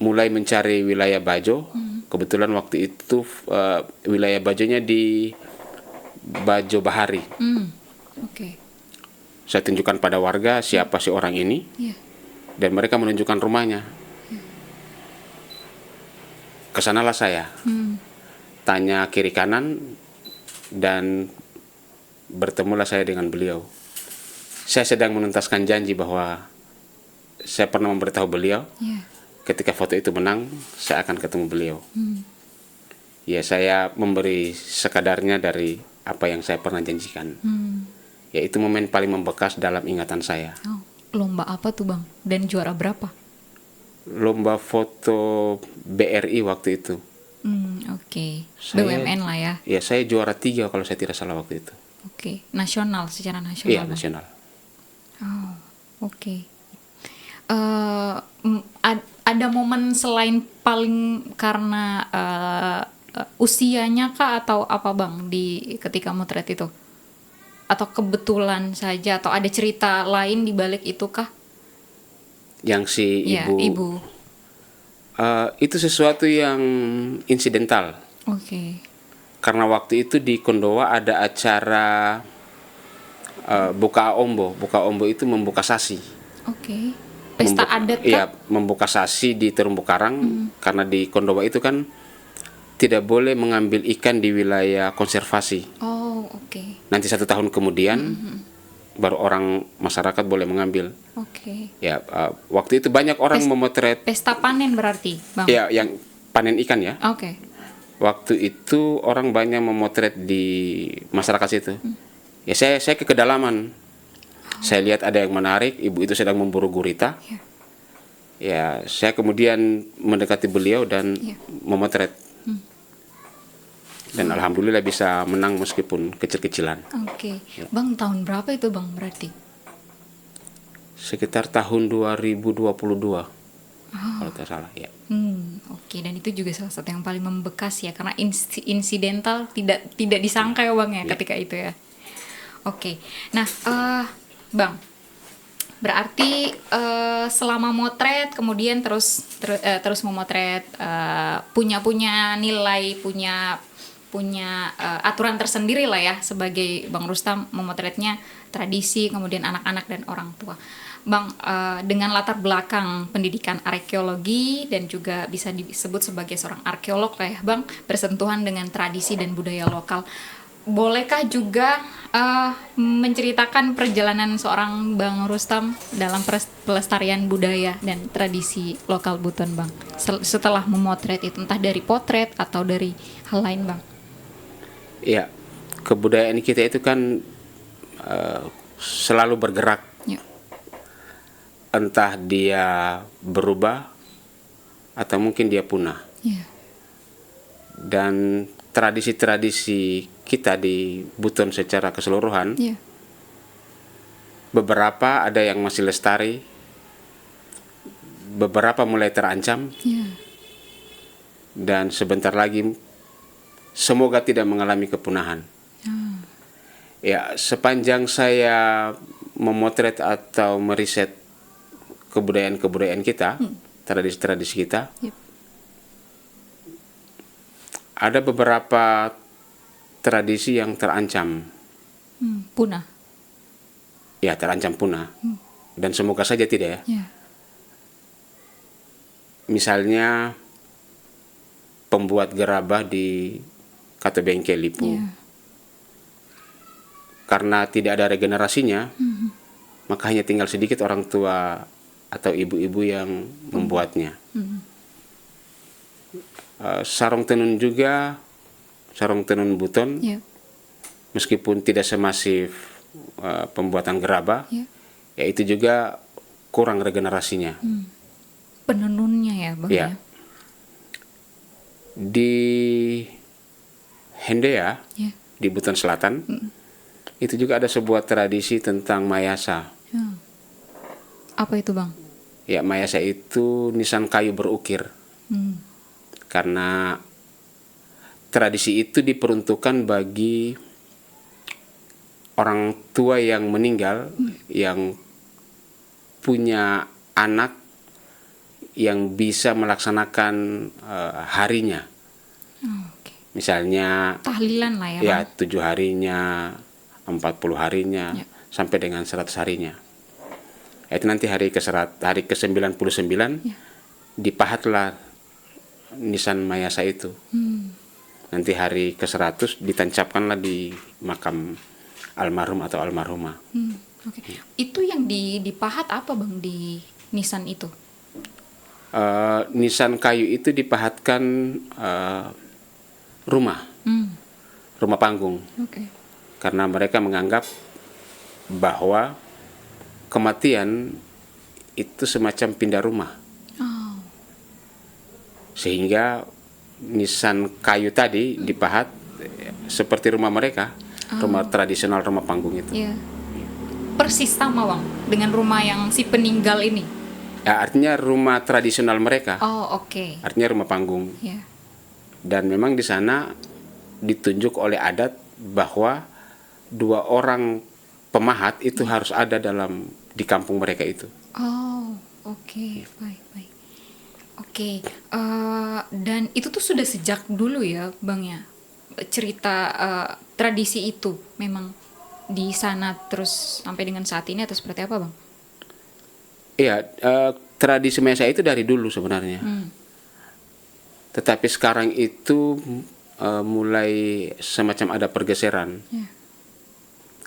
[SPEAKER 1] mulai mencari wilayah Bajo. Kebetulan waktu itu wilayah Bajonya di Bajo Bahari.
[SPEAKER 2] Oke.
[SPEAKER 1] Saya tunjukkan pada warga siapa si orang ini,
[SPEAKER 2] Ya.
[SPEAKER 1] dan mereka menunjukkan rumahnya. Kesanalah saya, tanya kiri kanan, dan bertemulah saya dengan beliau. Saya sedang menuntaskan janji bahwa saya pernah memberitahu beliau,
[SPEAKER 2] Ya.
[SPEAKER 1] ketika foto itu menang, saya akan ketemu beliau. Ya, saya memberi sekadarnya dari apa yang saya pernah janjikan. Ya, itu momen paling membekas dalam ingatan saya.
[SPEAKER 2] Oh, lomba apa tuh Bang? Dan juara berapa?
[SPEAKER 1] Lomba foto BRI waktu itu.
[SPEAKER 2] Oke.
[SPEAKER 1] Saya-
[SPEAKER 2] BUMN lah ya.
[SPEAKER 1] Ya, saya juara 3 kalau saya tidak salah waktu itu.
[SPEAKER 2] Oke. Nasional, secara nasional.
[SPEAKER 1] Iya,
[SPEAKER 2] Bang?
[SPEAKER 1] nasional.
[SPEAKER 2] Oh, oke. Ada momen selain paling karena usianya kah atau apa Bang di ketika motret itu? Atau kebetulan saja atau ada cerita lain di balik itu kah?
[SPEAKER 1] Yang si
[SPEAKER 2] Ya,
[SPEAKER 1] ibu,
[SPEAKER 2] ibu.
[SPEAKER 1] itu sesuatu yang insidental.
[SPEAKER 2] Oke.
[SPEAKER 1] Karena waktu itu di Kondowa ada acara buka ombo. Buka ombo itu membuka sasi.
[SPEAKER 2] Oke. Pesta adat kah?
[SPEAKER 1] Iya, membuka sasi di Terumbu Karang. Karena di Kondowa itu kan tidak boleh mengambil ikan di wilayah konservasi.
[SPEAKER 2] Oh, oke.
[SPEAKER 1] Nanti 1 tahun kemudian baru orang masyarakat boleh mengambil.
[SPEAKER 2] Oke.
[SPEAKER 1] Ya, waktu itu banyak orang memotret.
[SPEAKER 2] Pesta panen berarti, Bang?
[SPEAKER 1] Ya, yang panen ikan ya.
[SPEAKER 2] Oke.
[SPEAKER 1] Waktu itu orang banyak memotret di masyarakat situ. Ya, saya ke kedalaman. Saya lihat ada yang menarik, ibu itu sedang memburu gurita.
[SPEAKER 2] Ya.
[SPEAKER 1] Ya, saya kemudian mendekati beliau dan
[SPEAKER 2] Ya.
[SPEAKER 1] memotret. Dan alhamdulillah bisa menang meskipun kecil-kecilan.
[SPEAKER 2] Oke. Bang, tahun berapa itu Bang berarti?
[SPEAKER 1] Sekitar tahun 2022. Kalau tidak salah, ya.
[SPEAKER 2] Oke, dan itu juga salah satu yang paling membekas ya, karena insidental tidak disangka ya Bang ya ketika itu ya. Oke, nah Bang, berarti selama motret kemudian terus memotret, punya nilai, punya aturan tersendiri lah ya sebagai Bang Rustam memotretnya tradisi kemudian anak-anak dan orang tua. Bang, dengan latar belakang pendidikan arkeologi dan juga bisa disebut sebagai seorang arkeolog lah ya Bang, bersentuhan dengan tradisi dan budaya lokal. Bolehkah juga menceritakan perjalanan seorang Bang Rustam dalam pelestarian budaya dan tradisi lokal Buton Bang? Setelah memotret itu, entah dari potret atau dari hal lain Bang.
[SPEAKER 1] Ya, kebudayaan kita itu kan selalu bergerak.
[SPEAKER 2] Ya.
[SPEAKER 1] Entah dia berubah atau mungkin dia punah.
[SPEAKER 2] Ya.
[SPEAKER 1] Dan tradisi-tradisi kita di Buton secara keseluruhan,
[SPEAKER 2] Ya.
[SPEAKER 1] beberapa ada yang masih lestari, beberapa mulai terancam,
[SPEAKER 2] Ya.
[SPEAKER 1] dan sebentar lagi semoga tidak mengalami kepunahan. Ya, sepanjang saya memotret atau meriset kebudayaan kita, tradisi-tradisi kita,
[SPEAKER 2] Yep.
[SPEAKER 1] ada beberapa tradisi yang terancam.
[SPEAKER 2] Punah.
[SPEAKER 1] Ya, terancam punah. Dan semoga saja tidak ya.
[SPEAKER 2] Ya.
[SPEAKER 1] Misalnya pembuat gerabah di Kata Bengkel Lipu.
[SPEAKER 2] Ya.
[SPEAKER 1] Karena tidak ada regenerasinya, maka hanya tinggal sedikit orang tua atau ibu-ibu yang membuatnya. Sarung tenun juga, sarung tenun Buton,
[SPEAKER 2] Ya.
[SPEAKER 1] meskipun tidak semasif pembuatan gerabah,
[SPEAKER 2] Ya.
[SPEAKER 1] ya itu juga kurang regenerasinya.
[SPEAKER 2] Penenunnya ya bang
[SPEAKER 1] Ya.
[SPEAKER 2] ya.
[SPEAKER 1] Di Hendea,
[SPEAKER 2] Ya.
[SPEAKER 1] di Buton Selatan, itu juga ada sebuah tradisi tentang mayasa.
[SPEAKER 2] Ya. Apa itu bang?
[SPEAKER 1] Ya, mayasa itu nisan kayu berukir. Karena tradisi itu diperuntukkan bagi orang tua yang meninggal, yang punya anak yang bisa melaksanakan harinya.
[SPEAKER 2] Oke.
[SPEAKER 1] Misalnya
[SPEAKER 2] Tahlilan lah ya
[SPEAKER 1] ya
[SPEAKER 2] bang.
[SPEAKER 1] 7 harinya, 40 harinya,
[SPEAKER 2] Ya.
[SPEAKER 1] sampai dengan 100 harinya. Itu nanti hari ke-99
[SPEAKER 2] Ya.
[SPEAKER 1] dipahatlah nisan mayasa itu. Nanti hari ke-100 ditancapkanlah di makam almarhum atau almarhumah.
[SPEAKER 2] Oke. Itu yang dipahat apa bang di nisan itu?
[SPEAKER 1] Nisan kayu itu dipahatkan rumah panggung,
[SPEAKER 2] Oke.
[SPEAKER 1] karena mereka menganggap bahwa kematian itu semacam pindah rumah,
[SPEAKER 2] Oh.
[SPEAKER 1] sehingga nisan kayu tadi dipahat seperti rumah mereka, rumah tradisional, rumah panggung itu.
[SPEAKER 2] Ya. Persis sama bang dengan rumah yang si peninggal ini.
[SPEAKER 1] Ya, artinya rumah tradisional mereka,
[SPEAKER 2] Oh oke.
[SPEAKER 1] artinya rumah panggung.
[SPEAKER 2] Ya.
[SPEAKER 1] Dan memang di sana ditunjuk oleh adat bahwa 2 orang pemahat itu harus ada di kampung mereka itu.
[SPEAKER 2] Oh oke, baik. Oke. Dan itu tuh sudah sejak dulu ya bang ya, cerita tradisi itu memang di sana terus sampai dengan saat ini atau seperti apa bang?
[SPEAKER 1] Iya, tradisi mayasa itu dari dulu sebenarnya. Tetapi sekarang itu mulai semacam ada pergeseran.
[SPEAKER 2] Ya.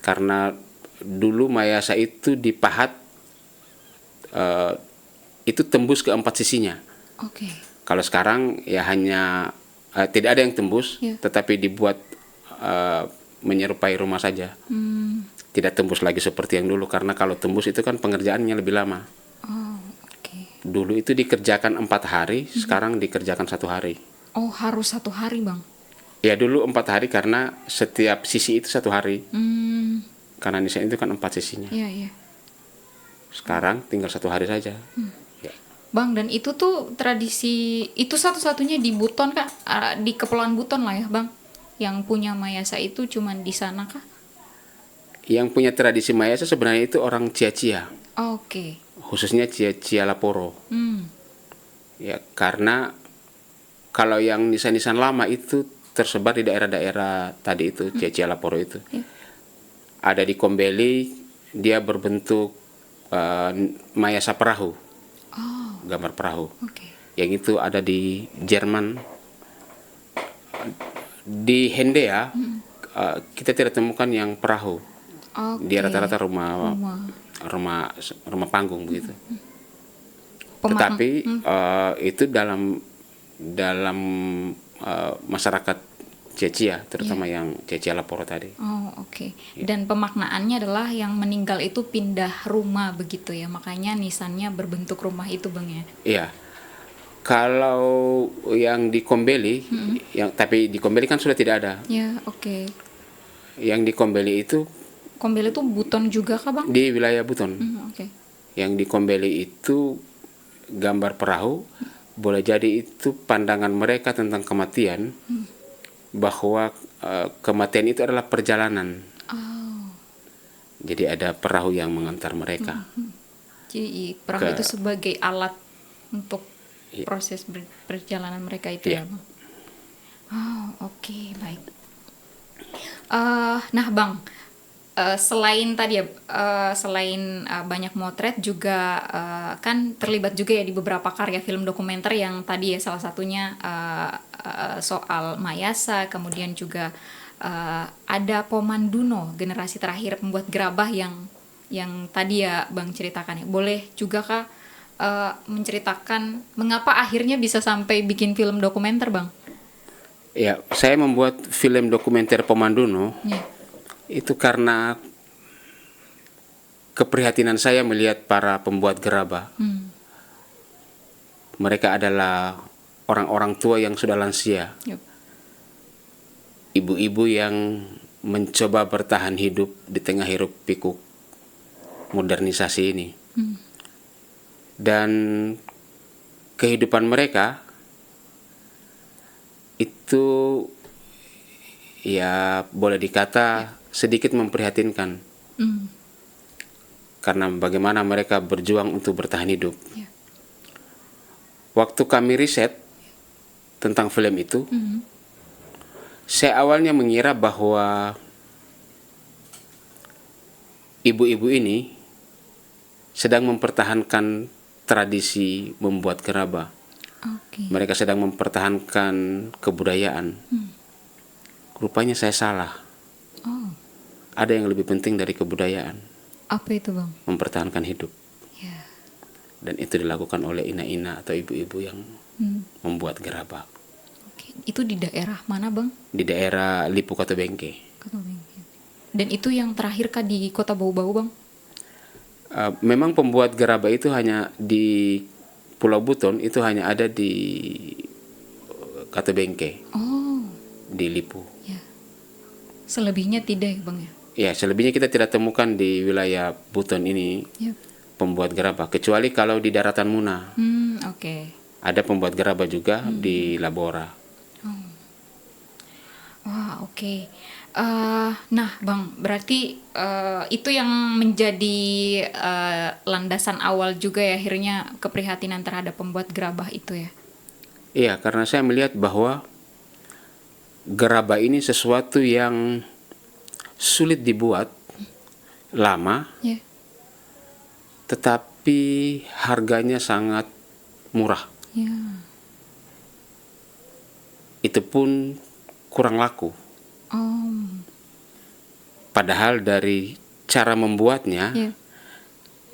[SPEAKER 1] Karena dulu mayasa itu dipahat, itu tembus ke 4 sisinya.
[SPEAKER 2] Oke.
[SPEAKER 1] Kalau sekarang ya hanya tidak ada yang tembus,
[SPEAKER 2] Ya.
[SPEAKER 1] tetapi dibuat menyerupai rumah saja. Tidak tembus lagi seperti yang dulu, karena kalau tembus itu kan pengerjaannya lebih lama.
[SPEAKER 2] Oh oke.
[SPEAKER 1] Dulu itu dikerjakan 4 hari, sekarang dikerjakan 1 hari.
[SPEAKER 2] Oh harus 1 hari bang?
[SPEAKER 1] Ya dulu 4 hari karena setiap sisi itu 1 hari. Karena nisan itu kan 4 sisinya.
[SPEAKER 2] Iya.
[SPEAKER 1] Sekarang tinggal 1 hari saja. Ya.
[SPEAKER 2] Bang, dan itu tuh tradisi, itu satu-satunya di Buton kah? Di Kepulauan Buton lah ya bang? Yang punya mayasa itu cuman di sana kah?
[SPEAKER 1] Yang punya tradisi mayasa sebenarnya itu orang Cia-Cia,
[SPEAKER 2] Oke.
[SPEAKER 1] khususnya Cia-Cia Laporo. Ya, karena kalau yang nisan-nisan lama itu tersebar di daerah-daerah tadi itu, Cia-Cia Laporo itu.
[SPEAKER 2] Ya.
[SPEAKER 1] Ada di Kombeli, dia berbentuk mayasa perahu,
[SPEAKER 2] Oh
[SPEAKER 1] gambar perahu.
[SPEAKER 2] oke.
[SPEAKER 1] Yang itu ada di Jerman. Di Hendea kita tidak temukan yang perahu.
[SPEAKER 2] Oke.
[SPEAKER 1] Dia rata-rata rumah panggung begitu. Tetapi itu dalam masyarakat Cia-Cia, terutama yang Cia-Cia Laporo tadi.
[SPEAKER 2] Oh oke. Dan pemaknaannya adalah yang meninggal itu pindah rumah begitu ya, makanya nisannya berbentuk rumah itu bang ya.
[SPEAKER 1] Iya. Kalau yang di Kombeli, tapi di Kombeli kan sudah tidak ada.
[SPEAKER 2] Ya oke.
[SPEAKER 1] Yang di Kombeli itu
[SPEAKER 2] Kombel itu Buton juga kah bang?
[SPEAKER 1] di wilayah Buton.
[SPEAKER 2] Oke.
[SPEAKER 1] Yang di Kombeli itu gambar perahu, boleh jadi itu pandangan mereka tentang kematian, bahwa kematian itu adalah perjalanan.
[SPEAKER 2] Oh.
[SPEAKER 1] Jadi ada perahu yang mengantar mereka.
[SPEAKER 2] Jadi perahu itu sebagai alat untuk
[SPEAKER 1] Iya.
[SPEAKER 2] proses perjalanan mereka itu
[SPEAKER 1] Iya.
[SPEAKER 2] ya bang. Oh oke, baik. Nah bang, selain tadi ya, selain banyak motret juga kan terlibat juga ya di beberapa karya film dokumenter yang tadi ya salah satunya soal mayasa, kemudian juga ada Pomanduno, generasi terakhir pembuat gerabah yang tadi ya bang ceritakan ya. Boleh juga kah menceritakan mengapa akhirnya bisa sampai bikin film dokumenter bang?
[SPEAKER 1] Ya, saya membuat film dokumenter Pomanduno
[SPEAKER 2] Ya.
[SPEAKER 1] itu karena keprihatinan saya melihat para pembuat gerabah. Mereka adalah orang-orang tua yang sudah lansia,
[SPEAKER 2] Yep.
[SPEAKER 1] ibu-ibu yang mencoba bertahan hidup di tengah hiruk pikuk modernisasi ini. Dan kehidupan mereka itu ya boleh dikata sedikit memprihatinkan, karena bagaimana mereka berjuang untuk bertahan hidup.
[SPEAKER 2] Ya.
[SPEAKER 1] Waktu kami riset tentang film itu, saya awalnya mengira bahwa ibu-ibu ini sedang mempertahankan tradisi membuat gerabah.
[SPEAKER 2] Oke.
[SPEAKER 1] Mereka sedang mempertahankan kebudayaan. Rupanya saya salah.
[SPEAKER 2] Oh,
[SPEAKER 1] Ada yang lebih penting dari kebudayaan,
[SPEAKER 2] apa itu Bang?
[SPEAKER 1] mempertahankan hidup.
[SPEAKER 2] Ya.
[SPEAKER 1] Dan itu dilakukan oleh ina-ina atau ibu-ibu yang membuat gerabah
[SPEAKER 2] Oke. Itu di daerah mana Bang?
[SPEAKER 1] di daerah Lipu Katobengke.
[SPEAKER 2] Kota Bengkel. Dan itu yang terakhir kah di Kota Bau-Bau Bang?
[SPEAKER 1] Memang pembuat gerabah itu hanya di Pulau Buton, itu hanya ada di Katobengke,
[SPEAKER 2] Oh,
[SPEAKER 1] di Lipu.
[SPEAKER 2] ya. Selebihnya tidak ya Bang ya?
[SPEAKER 1] Ya, selebihnya kita tidak temukan di wilayah Buton ini
[SPEAKER 2] Yep.
[SPEAKER 1] pembuat gerabah, kecuali kalau di daratan Muna.
[SPEAKER 2] Oke.
[SPEAKER 1] Ada pembuat gerabah juga di Labora.
[SPEAKER 2] Wah, oke. Nah, Bang, berarti itu yang menjadi landasan awal juga ya akhirnya keprihatinan terhadap pembuat gerabah itu ya.
[SPEAKER 1] Iya, karena saya melihat bahwa gerabah ini sesuatu yang sulit dibuat, lama,
[SPEAKER 2] Ya.
[SPEAKER 1] tetapi harganya sangat murah.
[SPEAKER 2] Ya.
[SPEAKER 1] Itu pun kurang laku.
[SPEAKER 2] Oh.
[SPEAKER 1] Padahal dari cara membuatnya,
[SPEAKER 2] Ya.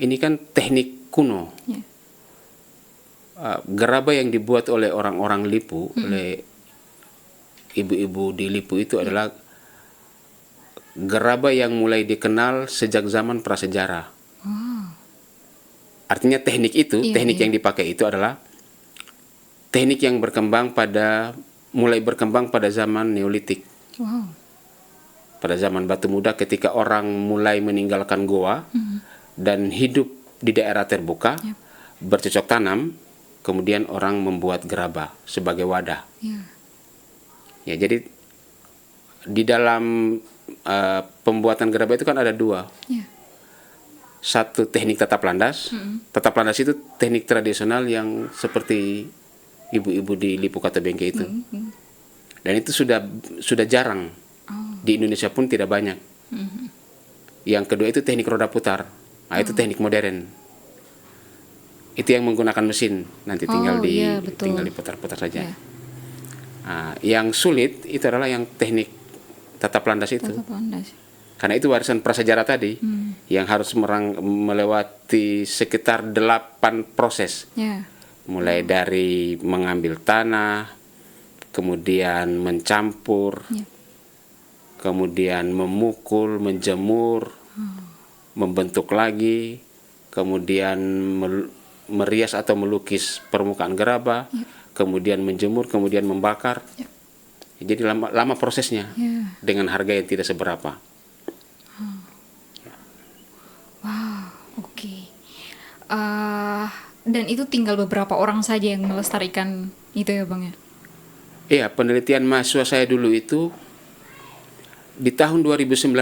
[SPEAKER 1] ini kan teknik kuno.
[SPEAKER 2] Ya.
[SPEAKER 1] Gerabah yang dibuat oleh orang-orang Lipu, oleh ibu-ibu di Lipu itu adalah gerabah yang mulai dikenal sejak zaman prasejarah. Artinya teknik itu,
[SPEAKER 2] Iya,
[SPEAKER 1] teknik
[SPEAKER 2] iya.
[SPEAKER 1] yang dipakai itu adalah teknik yang mulai berkembang pada zaman Neolitik.
[SPEAKER 2] Wow.
[SPEAKER 1] Pada zaman Batu Muda ketika orang mulai meninggalkan goa dan hidup di daerah terbuka, bercocok tanam, kemudian orang membuat gerabah sebagai wadah.
[SPEAKER 2] Ya.
[SPEAKER 1] Ya, jadi di dalam pembuatan gerabah itu kan ada dua.
[SPEAKER 2] Ya.
[SPEAKER 1] Satu teknik tatap landas. Tatap landas itu teknik tradisional yang seperti ibu-ibu di Lipu Katobengke itu. Dan itu sudah jarang. Di Indonesia pun tidak banyak. Yang kedua itu teknik roda putar. Nah, itu teknik modern. Itu yang menggunakan mesin. Nanti tinggal
[SPEAKER 2] iya, betul.
[SPEAKER 1] tinggal diputar-putar saja.
[SPEAKER 2] Ya.
[SPEAKER 1] Nah, yang sulit itu adalah yang teknik tatap landas itu.
[SPEAKER 2] Tatap landas.
[SPEAKER 1] Karena itu warisan prasejarah tadi yang harus melewati sekitar 8 proses.
[SPEAKER 2] Ya.
[SPEAKER 1] Mulai dari mengambil tanah, kemudian mencampur,
[SPEAKER 2] Ya.
[SPEAKER 1] kemudian memukul, menjemur, membentuk lagi, kemudian merias atau melukis permukaan gerabah, kemudian menjemur, kemudian membakar.
[SPEAKER 2] Ya.
[SPEAKER 1] Jadi lama prosesnya
[SPEAKER 2] Ya.
[SPEAKER 1] dengan harga yang tidak seberapa.
[SPEAKER 2] Wow, oke. Dan itu tinggal beberapa orang saja yang melestarikan itu ya Bang ya?
[SPEAKER 1] Iya, penelitian mahasiswa saya dulu itu di tahun 2019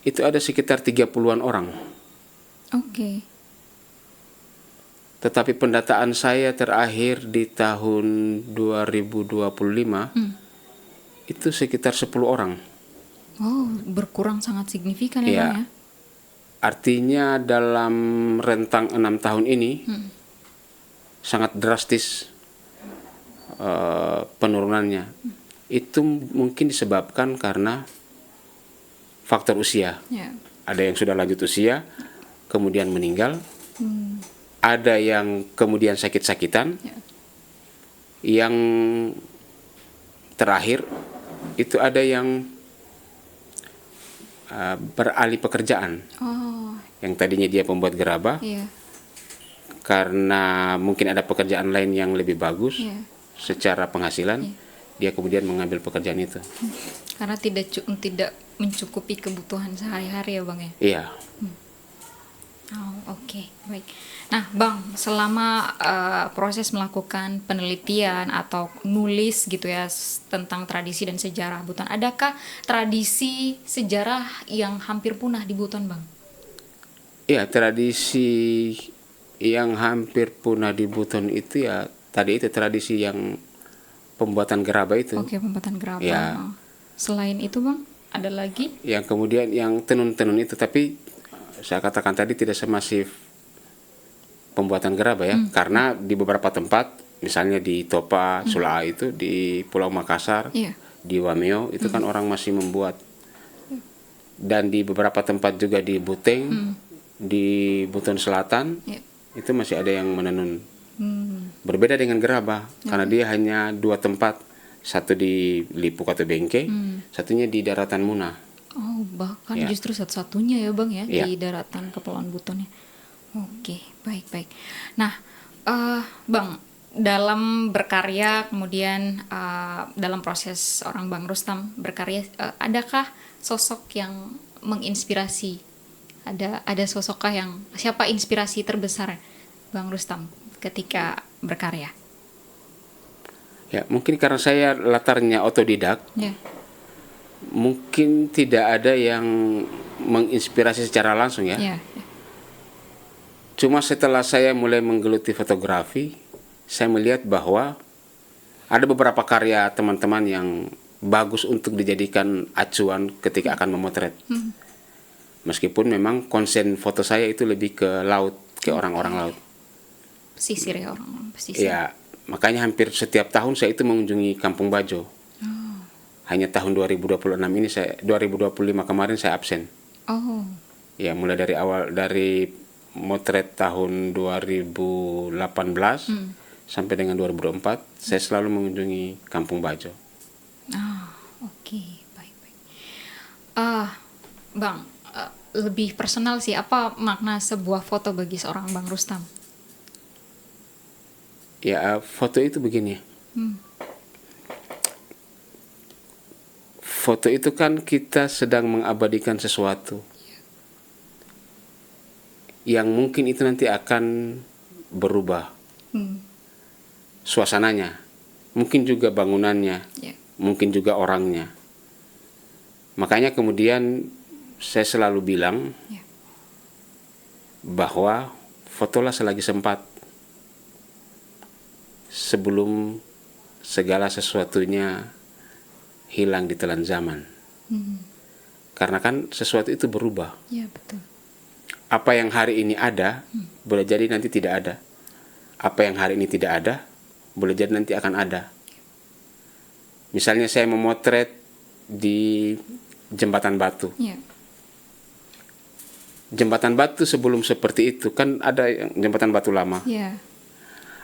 [SPEAKER 1] itu ada sekitar 30-an orang.
[SPEAKER 2] Oke.
[SPEAKER 1] Tetapi pendataan saya terakhir di tahun 2025 itu sekitar 10 orang.
[SPEAKER 2] Oh, berkurang sangat signifikan ya
[SPEAKER 1] Iya.
[SPEAKER 2] Bang ya?
[SPEAKER 1] Artinya dalam rentang 6 tahun ini sangat drastis penurunannya. Itu mungkin disebabkan karena faktor usia.
[SPEAKER 2] Ya.
[SPEAKER 1] Ada yang sudah lanjut usia, kemudian meninggal. Ada yang kemudian sakit-sakitan.
[SPEAKER 2] Ya.
[SPEAKER 1] Yang terakhir itu ada yang beralih pekerjaan.
[SPEAKER 2] Oh,
[SPEAKER 1] yang tadinya dia pembuat gerabah,
[SPEAKER 2] Iya.
[SPEAKER 1] karena mungkin ada pekerjaan lain yang lebih bagus
[SPEAKER 2] Iya.
[SPEAKER 1] secara penghasilan, dia kemudian mengambil pekerjaan itu.
[SPEAKER 2] Karena tidak mencukupi kebutuhan sehari-hari ya Bang ya.
[SPEAKER 1] Iya.
[SPEAKER 2] Oh, oke, baik. Nah, Bang, selama proses melakukan penelitian atau nulis gitu ya tentang tradisi dan sejarah Buton, adakah tradisi sejarah yang hampir punah di Buton, Bang?
[SPEAKER 1] Iya, tradisi yang hampir punah di Buton itu ya tadi itu tradisi yang pembuatan gerabah itu.
[SPEAKER 2] Oke, pembuatan gerabah.
[SPEAKER 1] Ya.
[SPEAKER 2] Selain itu, Bang, ada lagi?
[SPEAKER 1] Yang kemudian yang tenun-tenun itu, tapi saya katakan tadi tidak semasif pembuatan gerabah ya, karena di beberapa tempat, misalnya di Topa, Sulaa itu, di Pulau Makassar,
[SPEAKER 2] Iya.
[SPEAKER 1] di Wameo, itu kan orang masih membuat. Dan di beberapa tempat juga di Buteng, di Buton Selatan,
[SPEAKER 2] Iya.
[SPEAKER 1] itu masih ada yang menenun.
[SPEAKER 2] Hmm.
[SPEAKER 1] Berbeda dengan gerabah, karena dia hanya 2 tempat, satu di Lipuk atau Bengke, satunya di Daratan Muna.
[SPEAKER 2] Oh, bahkan
[SPEAKER 1] Ya.
[SPEAKER 2] justru satu-satunya ya Bang ya
[SPEAKER 1] Ya.
[SPEAKER 2] di daratan Kepulauan Buton ya. Oke, baik-baik. Nah, Bang, dalam berkarya kemudian dalam proses orang Bang Rustam berkarya, adakah sosok yang menginspirasi? Ada sosokkah yang siapa inspirasi terbesar Bang Rustam ketika berkarya?
[SPEAKER 1] Ya, mungkin karena saya latarnya otodidak,
[SPEAKER 2] Ya.
[SPEAKER 1] mungkin tidak ada yang menginspirasi secara langsung ya.
[SPEAKER 2] Ya.
[SPEAKER 1] Cuma setelah saya mulai menggeluti fotografi, saya melihat bahwa ada beberapa karya teman-teman yang bagus untuk dijadikan acuan ketika akan memotret. Meskipun memang konsen foto saya itu lebih ke laut, ke orang-orang laut.
[SPEAKER 2] Pesisir ya, orang pesisir.
[SPEAKER 1] Ya, makanya hampir setiap tahun saya itu mengunjungi Kampung Bajo. Hanya tahun 2026 ini 2025 kemarin saya absen.
[SPEAKER 2] Oh.
[SPEAKER 1] Ya, mulai dari awal, dari motret tahun 2018 sampai dengan 2024, saya selalu mengunjungi Kampung Bajo.
[SPEAKER 2] Oke, baik-baik. Bang, lebih personal sih, apa makna sebuah foto bagi seorang Bang Rustam?
[SPEAKER 1] Ya, foto itu begini. Foto itu kan kita sedang mengabadikan sesuatu yang mungkin itu nanti akan berubah suasananya, mungkin juga bangunannya,
[SPEAKER 2] Ya.
[SPEAKER 1] mungkin juga orangnya. Makanya kemudian saya selalu bilang
[SPEAKER 2] Ya.
[SPEAKER 1] bahwa fotolah selagi sempat sebelum segala sesuatunya hilang ditelan zaman. Karena kan sesuatu itu berubah.
[SPEAKER 2] Ya, betul.
[SPEAKER 1] Apa yang hari ini ada, boleh jadi nanti tidak ada. Apa yang hari ini tidak ada, boleh jadi nanti akan ada. Misalnya saya memotret di Jembatan Batu.
[SPEAKER 2] Ya.
[SPEAKER 1] Jembatan Batu sebelum seperti itu kan ada yang Jembatan Batu lama.
[SPEAKER 2] Ya.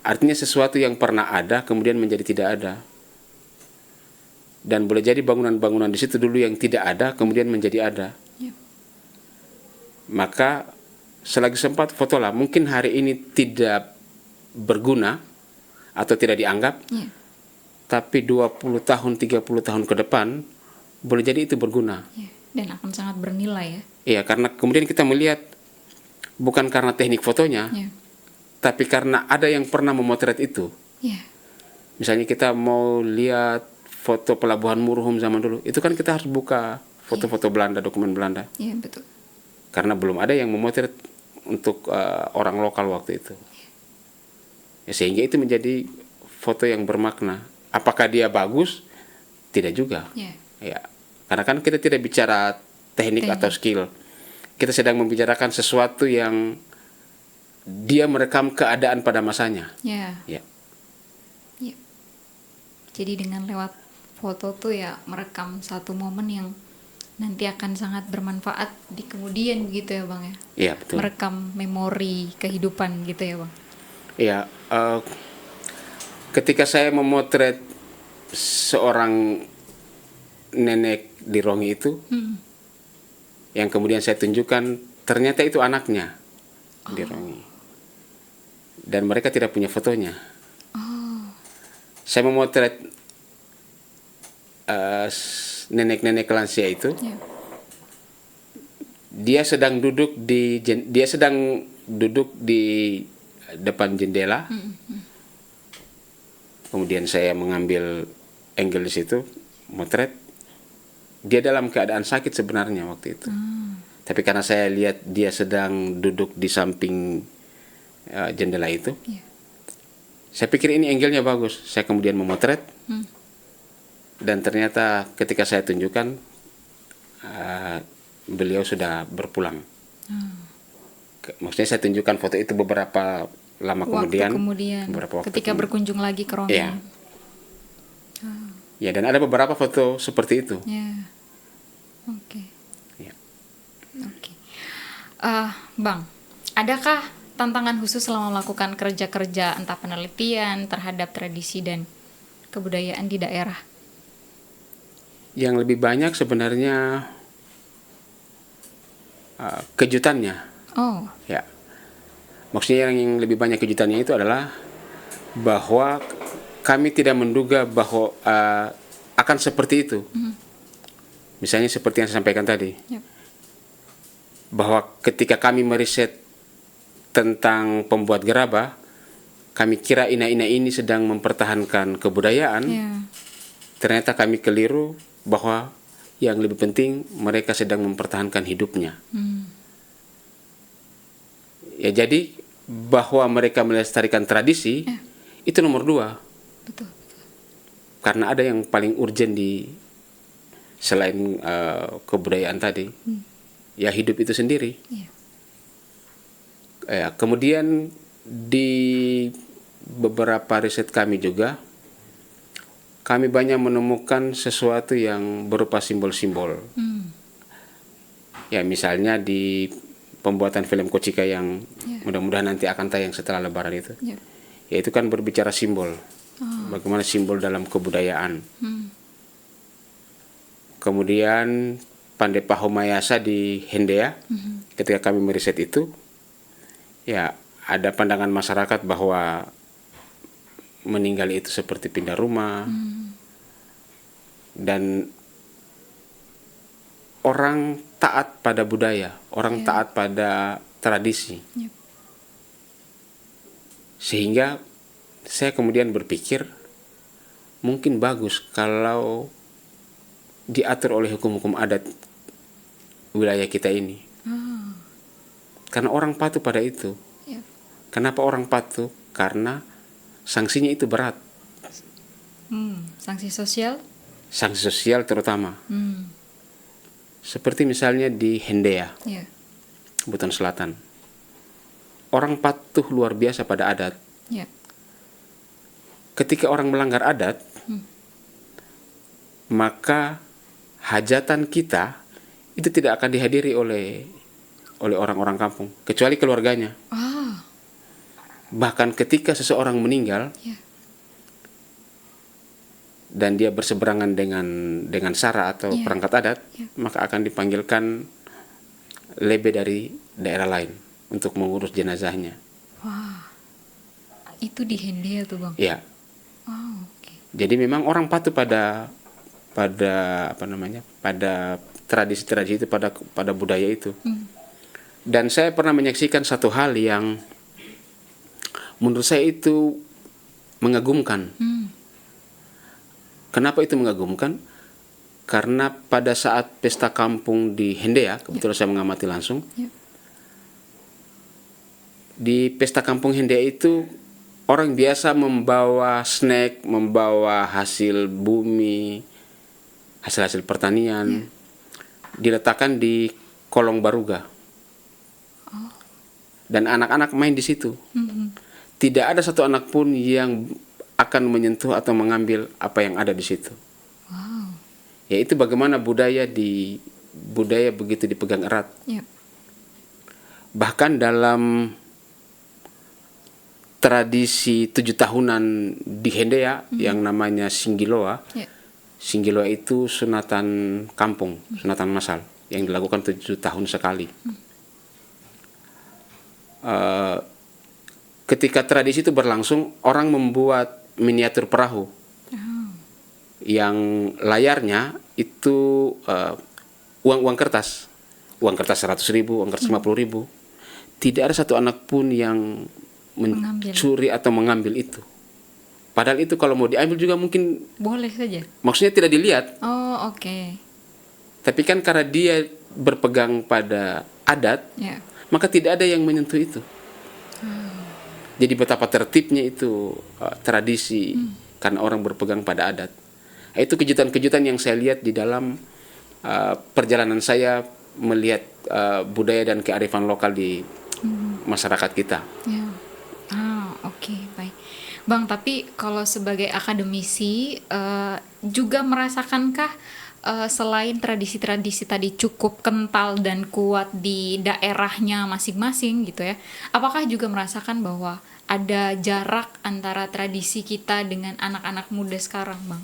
[SPEAKER 1] Artinya sesuatu yang pernah ada kemudian menjadi tidak ada. Dan boleh jadi bangunan-bangunan di situ dulu yang tidak ada kemudian menjadi ada.
[SPEAKER 2] Ya.
[SPEAKER 1] Maka selagi sempat fotolah. Mungkin hari ini tidak berguna atau tidak dianggap,
[SPEAKER 2] Ya.
[SPEAKER 1] tapi 20 tahun, 30 tahun ke depan boleh jadi itu berguna.
[SPEAKER 2] Ya. Dan akan sangat bernilai ya.
[SPEAKER 1] Iya, karena kemudian kita melihat bukan karena teknik fotonya,
[SPEAKER 2] Ya.
[SPEAKER 1] tapi karena ada yang pernah memotret itu.
[SPEAKER 2] Ya.
[SPEAKER 1] Misalnya kita mau lihat foto Pelabuhan Muruhum zaman dulu, itu kan kita harus buka foto-foto Belanda, dokumen Belanda.
[SPEAKER 2] Ya, betul.
[SPEAKER 1] Karena belum ada yang memotret untuk orang lokal waktu itu. Ya, sehingga itu menjadi foto yang bermakna. Apakah dia bagus? Tidak juga.
[SPEAKER 2] Ya.
[SPEAKER 1] Ya, karena kan kita tidak bicara teknik atau skill. Kita sedang membicarakan sesuatu yang dia merekam keadaan pada masanya.
[SPEAKER 2] Ya.
[SPEAKER 1] Ya.
[SPEAKER 2] Ya. Jadi dengan lewat foto tuh ya merekam satu momen yang nanti akan sangat bermanfaat di kemudian gitu ya Bang ya.
[SPEAKER 1] Iya, betul.
[SPEAKER 2] Merekam memori kehidupan gitu ya Bang.
[SPEAKER 1] Iya, ketika saya memotret seorang nenek di Rongi itu, yang kemudian saya tunjukkan ternyata itu anaknya di Rongi. Dan mereka tidak punya fotonya. Saya memotret nenek-nenek lansia itu.
[SPEAKER 2] Ya.
[SPEAKER 1] Dia sedang duduk di depan jendela. Kemudian saya mengambil angle di situ, motret. Dia dalam keadaan sakit sebenarnya waktu itu. Tapi karena saya lihat dia sedang duduk di samping jendela itu, saya pikir ini angle-nya bagus. Saya kemudian memotret, dan ternyata ketika saya tunjukkan, beliau sudah berpulang. Maksudnya saya tunjukkan foto itu beberapa lama kemudian. Beberapa waktu
[SPEAKER 2] ketika berkunjung lagi ke Rongi.
[SPEAKER 1] Ya. Ya, dan ada beberapa foto seperti itu.
[SPEAKER 2] Ya. Oke.
[SPEAKER 1] Ya.
[SPEAKER 2] Oke. Bang, adakah tantangan khusus selama melakukan kerja-kerja entah penelitian terhadap tradisi dan kebudayaan di daerah?
[SPEAKER 1] Yang lebih banyak sebenarnya kejutannya.
[SPEAKER 2] Oh.
[SPEAKER 1] Ya. Maksudnya yang lebih banyak kejutannya itu adalah bahwa kami tidak menduga bahwa akan seperti itu. Misalnya seperti yang saya sampaikan tadi.
[SPEAKER 2] Yep.
[SPEAKER 1] Bahwa ketika kami meriset tentang pembuat gerabah, kami kira ina-ina ini sedang mempertahankan kebudayaan.
[SPEAKER 2] Yeah.
[SPEAKER 1] Ternyata kami keliru bahwa yang lebih penting mereka sedang mempertahankan hidupnya. Ya, jadi bahwa mereka melestarikan tradisi itu nomor 2.
[SPEAKER 2] Betul.
[SPEAKER 1] Karena ada yang paling urgent di selain kebudayaan tadi, ya hidup itu sendiri.
[SPEAKER 2] Yeah.
[SPEAKER 1] Ya, kemudian di beberapa riset kami juga, kami banyak menemukan sesuatu yang berupa simbol-simbol. Ya, misalnya di pembuatan film Kochika yang mudah-mudahan nanti akan tayang setelah Lebaran itu.
[SPEAKER 2] Yeah.
[SPEAKER 1] Ya, itu kan berbicara simbol. Bagaimana simbol dalam kebudayaan. Kemudian Pandai Pahomayasa di Hendea, ketika kami meriset itu, ya ada pandangan masyarakat bahwa meninggal itu seperti pindah rumah, dan orang taat pada budaya, orang taat pada tradisi.
[SPEAKER 2] Yep.
[SPEAKER 1] Sehingga saya kemudian berpikir mungkin bagus kalau diatur oleh hukum-hukum adat wilayah kita ini. Karena orang patuh pada itu.
[SPEAKER 2] Yep.
[SPEAKER 1] Kenapa orang patuh? Karena sanksinya itu berat.
[SPEAKER 2] Sanksi sosial?
[SPEAKER 1] Sanksi sosial terutama. Seperti misalnya di Hendea,
[SPEAKER 2] Yeah.
[SPEAKER 1] Buton Selatan. Orang patuh luar biasa pada adat.
[SPEAKER 2] Yeah.
[SPEAKER 1] Ketika orang melanggar adat, maka hajatan kita itu tidak akan dihadiri oleh orang-orang kampung, kecuali keluarganya. Bahkan ketika seseorang meninggal,
[SPEAKER 2] Yeah.
[SPEAKER 1] dan dia berseberangan dengan sara atau perangkat adat, maka akan dipanggilkan lebe dari daerah lain untuk mengurus jenazahnya.
[SPEAKER 2] Wah. Itu di Hendea tuh, Bang.
[SPEAKER 1] Ya.
[SPEAKER 2] Oh, oke.
[SPEAKER 1] Jadi memang orang patuh pada tradisi-tradisi itu, pada budaya itu. Dan saya pernah menyaksikan satu hal yang menurut saya itu mengagumkan. Kenapa itu mengagumkan? Karena pada saat pesta kampung di Hendea, kebetulan saya mengamati langsung. Di pesta kampung Hendea itu orang biasa membawa snack, membawa hasil bumi, hasil-hasil pertanian, diletakkan di kolong baruga. Dan anak-anak main di situ. Tidak ada satu anak pun yang akan menyentuh atau mengambil apa yang ada di situ.
[SPEAKER 2] Wow.
[SPEAKER 1] Yaitu bagaimana budaya begitu dipegang erat.
[SPEAKER 2] Yep.
[SPEAKER 1] Bahkan dalam tradisi 7 tahunan di Hendea yang namanya Singgiloa.
[SPEAKER 2] Yep.
[SPEAKER 1] Singgiloa itu sunatan kampung, sunatan massal yang dilakukan 7 tahun sekali. eh, ketika tradisi itu berlangsung, orang membuat miniatur perahu yang layarnya itu uang kertas, uang kertas 100.000, uang kertas 50.000. Tidak ada satu anak pun yang mencuri atau mengambil itu. Padahal itu kalau mau diambil juga mungkin
[SPEAKER 2] Boleh saja.
[SPEAKER 1] maksudnya tidak dilihat.
[SPEAKER 2] Oh, oke.
[SPEAKER 1] Tapi kan karena dia berpegang pada adat,
[SPEAKER 2] Ya.
[SPEAKER 1] maka tidak ada yang menyentuh itu. Jadi betapa tertibnya itu tradisi karena orang berpegang pada adat. Itu kejutan-kejutan yang saya lihat di dalam perjalanan saya melihat budaya dan kearifan lokal di masyarakat kita.
[SPEAKER 2] Ya. Oke, baik. Bang, tapi kalau sebagai akademisi juga merasakankah selain tradisi-tradisi tadi cukup kental dan kuat di daerahnya masing-masing gitu ya, apakah juga merasakan bahwa ada jarak antara tradisi kita dengan anak-anak muda sekarang, Bang?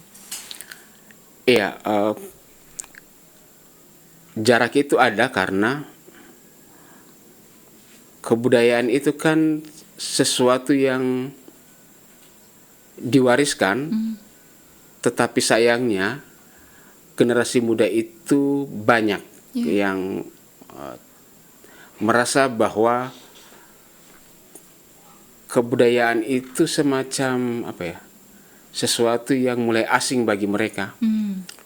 [SPEAKER 1] Iya, jarak itu ada karena kebudayaan itu kan sesuatu yang diwariskan, tetapi sayangnya generasi muda itu banyak yang merasa bahwa kebudayaan itu semacam apa ya, sesuatu yang mulai asing bagi mereka.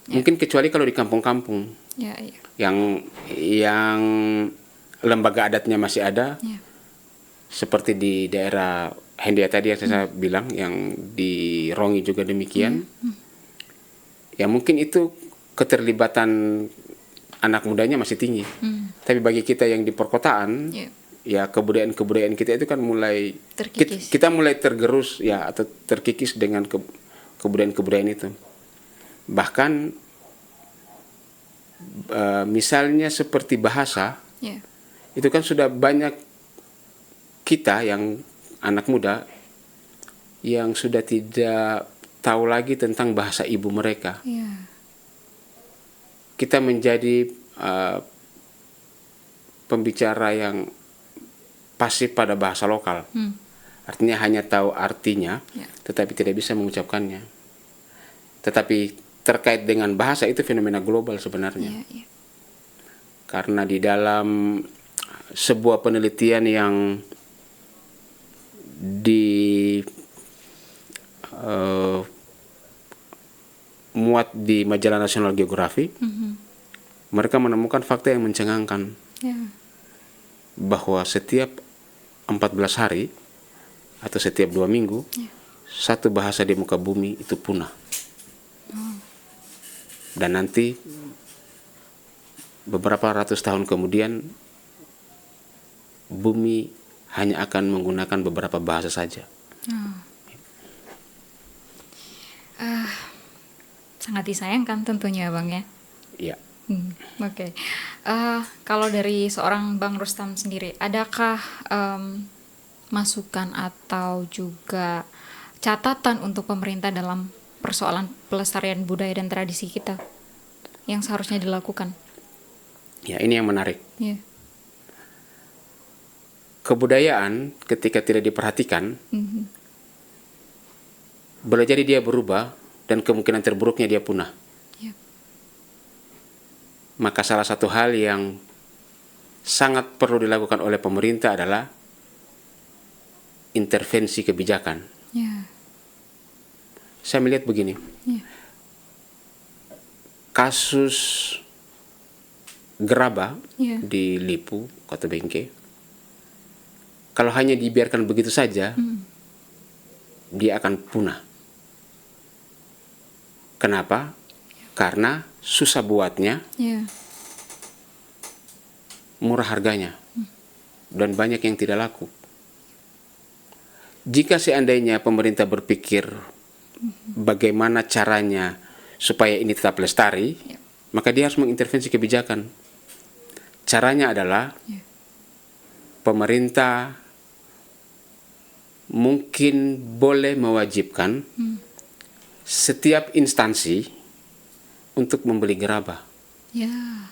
[SPEAKER 1] Mungkin kecuali kalau di kampung-kampung
[SPEAKER 2] Ya, ya.
[SPEAKER 1] yang lembaga adatnya masih ada,
[SPEAKER 2] Ya.
[SPEAKER 1] seperti di daerah Hendia tadi yang saya bilang, yang di Rongi juga demikian. Ya mungkin itu keterlibatan anak mudanya masih tinggi. Tapi bagi kita yang di perkotaan,
[SPEAKER 2] Ya.
[SPEAKER 1] ya kebudayaan kita itu kan mulai
[SPEAKER 2] Terkikis.
[SPEAKER 1] kita mulai tergerus ya, atau terkikis dengan kebudayaan itu. Bahkan misalnya seperti bahasa,
[SPEAKER 2] Ya.
[SPEAKER 1] itu kan sudah banyak kita yang anak muda yang sudah tidak tahu lagi tentang bahasa ibu mereka.
[SPEAKER 2] Ya.
[SPEAKER 1] Kita menjadi pembicara yang pasif pada bahasa lokal. Artinya hanya tahu artinya,
[SPEAKER 2] Ya.
[SPEAKER 1] tetapi tidak bisa mengucapkannya. Tetapi terkait dengan bahasa itu fenomena global sebenarnya.
[SPEAKER 2] Ya, ya.
[SPEAKER 1] Karena di dalam sebuah penelitian yang muat di majalah National Geographic, mereka menemukan fakta yang mencengangkan
[SPEAKER 2] Ya.
[SPEAKER 1] bahwa setiap 14 hari atau setiap 2 minggu, satu bahasa di muka bumi itu punah. Dan nanti beberapa ratus tahun kemudian bumi hanya akan menggunakan beberapa bahasa saja.
[SPEAKER 2] Sangat disayangkan tentunya, Bang ya.
[SPEAKER 1] Ya.
[SPEAKER 2] Oke. Kalau dari seorang Bang Rustam sendiri, adakah masukan atau juga catatan untuk pemerintah dalam persoalan pelestarian budaya dan tradisi kita yang seharusnya dilakukan?
[SPEAKER 1] Ya, ini yang menarik.
[SPEAKER 2] Ya.
[SPEAKER 1] Kebudayaan ketika tidak diperhatikan, boleh jadi dia berubah dan kemungkinan terburuknya dia punah.
[SPEAKER 2] Ya.
[SPEAKER 1] Maka salah satu hal yang sangat perlu dilakukan oleh pemerintah adalah intervensi kebijakan.
[SPEAKER 2] Ya.
[SPEAKER 1] Saya melihat begini,
[SPEAKER 2] Ya.
[SPEAKER 1] kasus gerabah
[SPEAKER 2] Ya.
[SPEAKER 1] di Lipu, Kota Bengke, kalau hanya dibiarkan begitu saja, dia akan punah. Kenapa? Karena susah buatnya,
[SPEAKER 2] Ya.
[SPEAKER 1] murah harganya, dan banyak yang tidak laku. Jika seandainya pemerintah berpikir bagaimana caranya supaya ini tetap lestari, maka dia harus mengintervensi kebijakan. Caranya adalah pemerintah mungkin boleh mewajibkan setiap instansi untuk membeli gerabah.
[SPEAKER 2] Ya.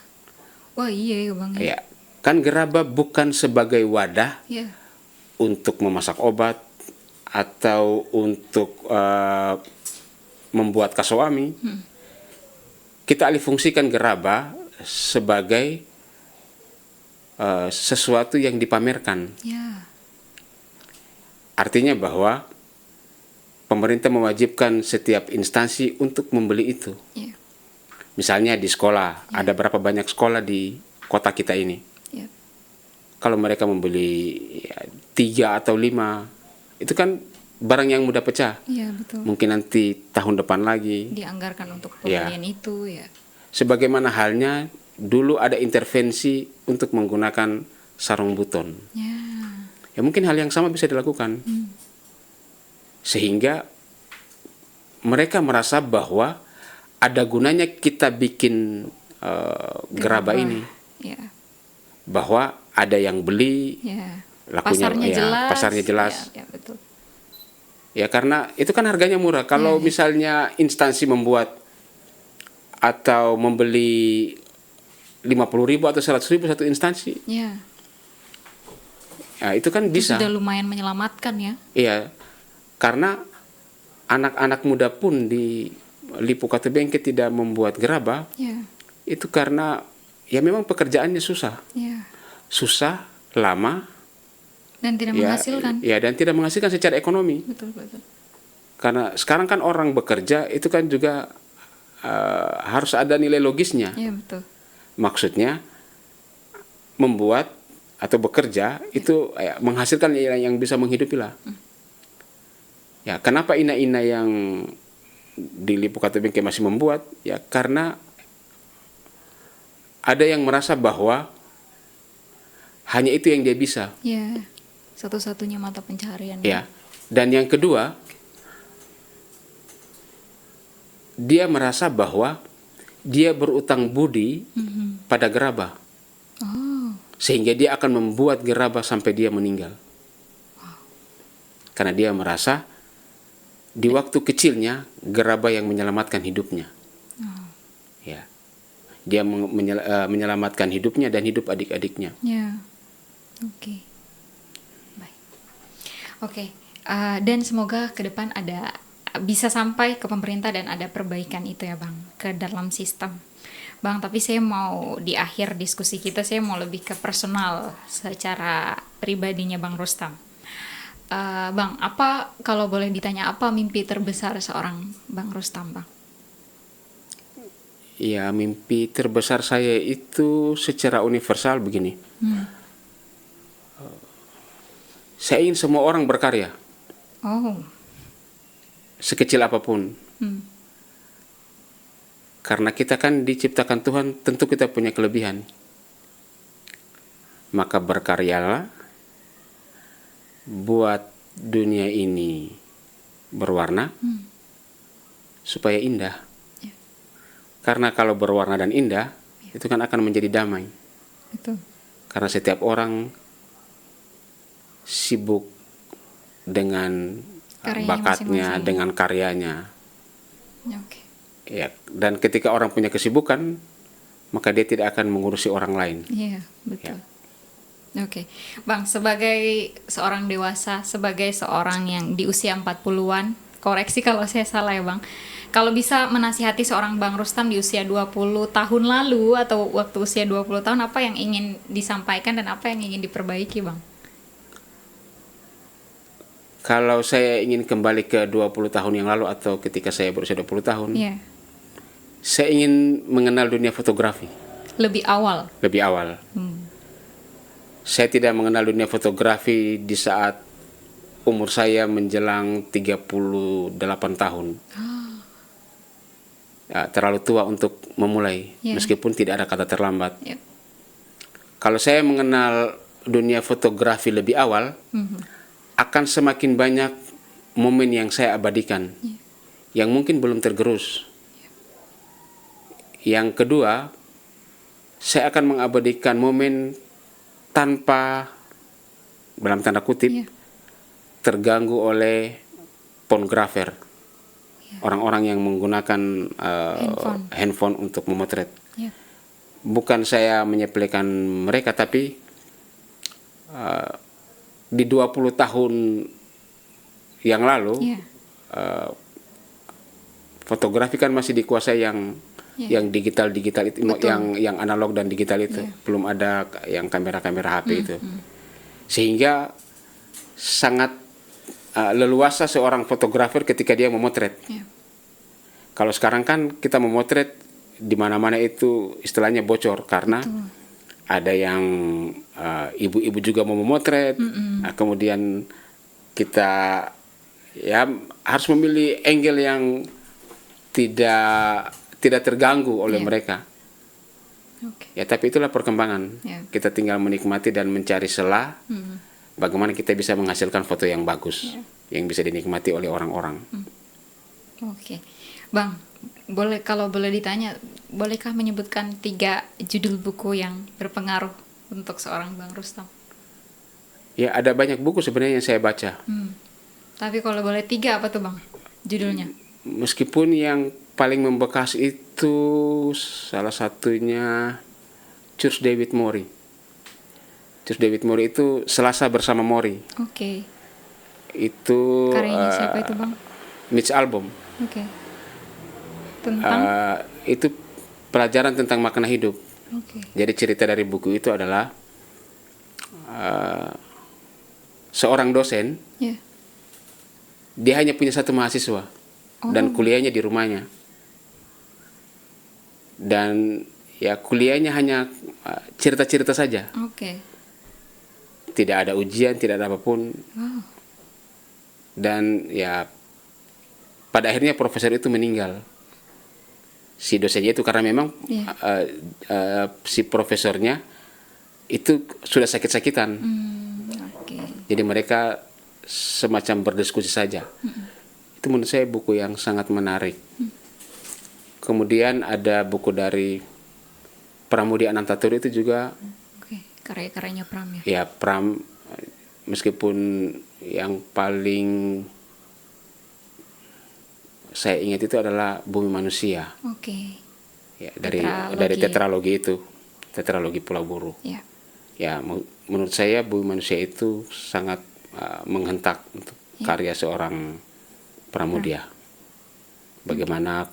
[SPEAKER 2] Wah, iya ya, Bang.
[SPEAKER 1] Ya, kan gerabah bukan sebagai wadah
[SPEAKER 2] Ya.
[SPEAKER 1] untuk memasak obat atau untuk membuat kasawami, kita alih fungsikan gerabah sebagai sesuatu yang dipamerkan.
[SPEAKER 2] Ya.
[SPEAKER 1] Artinya bahwa pemerintah mewajibkan setiap instansi untuk membeli itu.
[SPEAKER 2] Ya.
[SPEAKER 1] Misalnya di sekolah, ada berapa banyak sekolah di kota kita ini.
[SPEAKER 2] Ya.
[SPEAKER 1] Kalau mereka membeli 3 atau 5, itu kan barang yang mudah pecah.
[SPEAKER 2] Iya, betul.
[SPEAKER 1] Mungkin nanti tahun depan lagi.
[SPEAKER 2] Dianggarkan untuk
[SPEAKER 1] Ya.
[SPEAKER 2] pembelian itu ya.
[SPEAKER 1] Sebagaimana halnya dulu ada intervensi untuk menggunakan sarung buton.
[SPEAKER 2] Ya.
[SPEAKER 1] Ya mungkin hal yang sama bisa dilakukan. Sehingga mereka merasa bahwa ada gunanya kita bikin gerabah ini.
[SPEAKER 2] Ya.
[SPEAKER 1] Bahwa ada yang beli,
[SPEAKER 2] Ya.
[SPEAKER 1] lakunya pasarnya jelas.
[SPEAKER 2] Ya, betul.
[SPEAKER 1] Ya karena itu kan harganya murah. Kalau misalnya instansi membuat atau membeli 50.000 atau 100.000 satu instansi,
[SPEAKER 2] Ya.
[SPEAKER 1] ya itu kan
[SPEAKER 2] Itu
[SPEAKER 1] bisa.
[SPEAKER 2] sudah lumayan menyelamatkan ya.
[SPEAKER 1] Iya, karena anak-anak muda pun di Lipu Katu Bengke tidak membuat gerabah,
[SPEAKER 2] Ya.
[SPEAKER 1] itu karena ya memang pekerjaannya susah.
[SPEAKER 2] Ya.
[SPEAKER 1] Susah, lama,
[SPEAKER 2] Dan tidak
[SPEAKER 1] ya,
[SPEAKER 2] menghasilkan.
[SPEAKER 1] ya dan tidak menghasilkan secara ekonomi.
[SPEAKER 2] Betul, betul.
[SPEAKER 1] Karena sekarang kan orang bekerja itu kan juga harus ada nilai logisnya.
[SPEAKER 2] Ya, betul.
[SPEAKER 1] Maksudnya membuat atau bekerja itu menghasilkan yang bisa menghidupi lah. Ya, kenapa ina-ina yang di Lipu Katu Bengke masih membuat? Ya karena ada yang merasa bahwa hanya itu yang dia bisa.
[SPEAKER 2] Ya. Satu-satunya mata pencaharian.
[SPEAKER 1] Ya. Dan yang kedua, dia merasa bahwa dia berutang budi pada gerabah.
[SPEAKER 2] Oh.
[SPEAKER 1] Sehingga dia akan membuat gerabah sampai dia meninggal. Karena dia merasa di waktu kecilnya gerabah yang menyelamatkan hidupnya. Ya. Dia menyelamatkan hidupnya dan hidup adik-adiknya.
[SPEAKER 2] Ya. Oke. Baik. Oke. Dan semoga ke depan bisa sampai ke pemerintah dan ada perbaikan itu ya Bang, ke dalam sistem. Bang, tapi saya mau di akhir diskusi kita, saya mau lebih ke personal secara pribadinya Bang Rustam. Bang, apa kalau boleh ditanya, apa mimpi terbesar seorang Bang Rustam, Bang?
[SPEAKER 1] Ya, mimpi terbesar saya itu secara universal begini. Saya ingin semua orang berkarya.
[SPEAKER 2] Oh.
[SPEAKER 1] Sekecil apapun. Karena kita kan diciptakan Tuhan, tentu kita punya kelebihan. Maka berkaryalah, buat dunia ini berwarna, supaya indah. Karena kalau berwarna dan indah, itu kan akan menjadi damai.
[SPEAKER 2] Itu.
[SPEAKER 1] Karena setiap orang sibuk dengan
[SPEAKER 2] Karyanya
[SPEAKER 1] bakatnya,
[SPEAKER 2] masing-masing.
[SPEAKER 1] dengan karyanya.
[SPEAKER 2] Oke.
[SPEAKER 1] Ya, dan ketika orang punya kesibukan, maka dia tidak akan mengurusi orang lain.
[SPEAKER 2] Iya, betul. Oke. Bang, sebagai seorang dewasa, sebagai seorang yang di usia 40-an, koreksi kalau saya salah ya Bang. Kalau bisa menasihati seorang Bang Rustam di usia 20 tahun lalu atau waktu usia 20 tahun, apa yang ingin disampaikan dan apa yang ingin diperbaiki Bang?
[SPEAKER 1] Kalau saya ingin kembali ke 20 tahun yang lalu atau ketika saya berusia 20 tahun,
[SPEAKER 2] Iya.
[SPEAKER 1] saya ingin mengenal dunia fotografi
[SPEAKER 2] Lebih awal.
[SPEAKER 1] lebih awal. Saya tidak mengenal dunia fotografi di saat umur saya menjelang 38 tahun. Ya, terlalu tua untuk memulai, meskipun tidak ada kata terlambat.
[SPEAKER 2] Yep.
[SPEAKER 1] Kalau saya mengenal dunia fotografi lebih awal, akan semakin banyak momen yang saya abadikan, yang mungkin belum tergerus. Yang kedua, saya akan mengabadikan momen tanpa, dalam tanda kutip, terganggu oleh pornografer, orang-orang yang menggunakan handphone untuk memotret. Bukan saya menyepelekan mereka, tapi di 20 tahun yang lalu
[SPEAKER 2] Iya.
[SPEAKER 1] fotografi kan masih dikuasai yang digital itu,
[SPEAKER 2] Betul.
[SPEAKER 1] yang analog dan digital itu.
[SPEAKER 2] Iya.
[SPEAKER 1] Belum ada yang kamera-kamera HP itu. Sehingga sangat leluasa seorang fotografer ketika dia memotret.
[SPEAKER 2] Iya.
[SPEAKER 1] Kalau sekarang kan kita memotret di mana-mana itu istilahnya bocor karena ada yang ibu-ibu juga mau memotret. Nah, kemudian kita ya harus memilih angle yang tidak terganggu oleh
[SPEAKER 2] Iya.
[SPEAKER 1] mereka.
[SPEAKER 2] Oke.
[SPEAKER 1] Ya, tapi itulah perkembangan.
[SPEAKER 2] Iya.
[SPEAKER 1] Kita tinggal menikmati dan mencari celah bagaimana kita bisa menghasilkan foto yang bagus, yang bisa dinikmati oleh orang-orang.
[SPEAKER 2] Oke, Bang, kalau boleh ditanya, bolehkah menyebutkan 3 judul buku yang berpengaruh untuk seorang Bang Rustam?
[SPEAKER 1] Ya, ada banyak buku sebenarnya yang saya baca.
[SPEAKER 2] Tapi kalau boleh 3 apa tuh Bang judulnya?
[SPEAKER 1] Meskipun yang paling membekas itu salah satunya Church David Mori. Church David Mori itu Selasa Bersama Mori.
[SPEAKER 2] Oke.
[SPEAKER 1] Itu
[SPEAKER 2] Karyanya siapa itu Bang?
[SPEAKER 1] Mitch Albom.
[SPEAKER 2] Oke. Tentang?
[SPEAKER 1] Itu pelajaran tentang makna hidup.
[SPEAKER 2] Oke.
[SPEAKER 1] Jadi cerita dari buku itu adalah seorang dosen,
[SPEAKER 2] Ya.
[SPEAKER 1] dia hanya punya satu mahasiswa dan kuliahnya di rumahnya. Dan ya kuliahnya hanya cerita-cerita saja.
[SPEAKER 2] Oke.
[SPEAKER 1] Tidak ada ujian, tidak ada apapun.
[SPEAKER 2] Wow.
[SPEAKER 1] Dan ya pada akhirnya profesor itu meninggal. Si dosennya itu karena memang si profesornya itu sudah sakit-sakitan.
[SPEAKER 2] Oke.
[SPEAKER 1] Jadi mereka semacam berdiskusi saja. Itu menurut saya buku yang sangat menarik. Kemudian ada buku dari Pramudia Anantatur itu juga.
[SPEAKER 2] Oke, karya-karyanya Pram ya.
[SPEAKER 1] Ya, Pram, meskipun yang paling saya ingat itu adalah Bumi Manusia.
[SPEAKER 2] Oke.
[SPEAKER 1] Ya, dari tetralogi itu, tetralogi Pulau Buru.
[SPEAKER 2] Ya.
[SPEAKER 1] Ya, menurut saya Bumi Manusia itu sangat menghentak untuk karya seorang Pramudia. Bagaimana